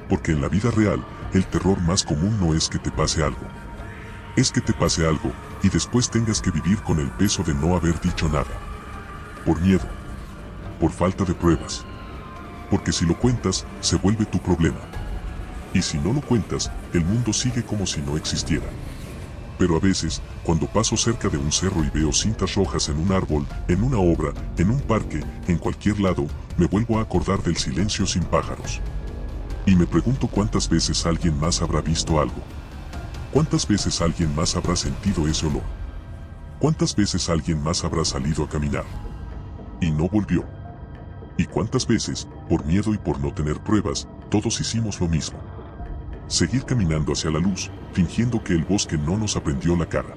Porque en la vida real, el terror más común no es que te pase algo. Es que te pase algo, y después tengas que vivir con el peso de no haber dicho nada. Por miedo. Por falta de pruebas. Porque si lo cuentas, se vuelve tu problema. Y si no lo cuentas, el mundo sigue como si no existiera. Pero a veces, cuando paso cerca de un cerro y veo cintas rojas en un árbol, en una obra, en un parque, en cualquier lado, me vuelvo a acordar del silencio sin pájaros. Y me pregunto cuántas veces alguien más habrá visto algo. ¿Cuántas veces alguien más habrá sentido ese olor? ¿Cuántas veces alguien más habrá salido a caminar? Y no volvió. ¿Y cuántas veces, por miedo y por no tener pruebas, todos hicimos lo mismo? Seguir caminando hacia la luz, fingiendo que el bosque no nos aprendió la cara.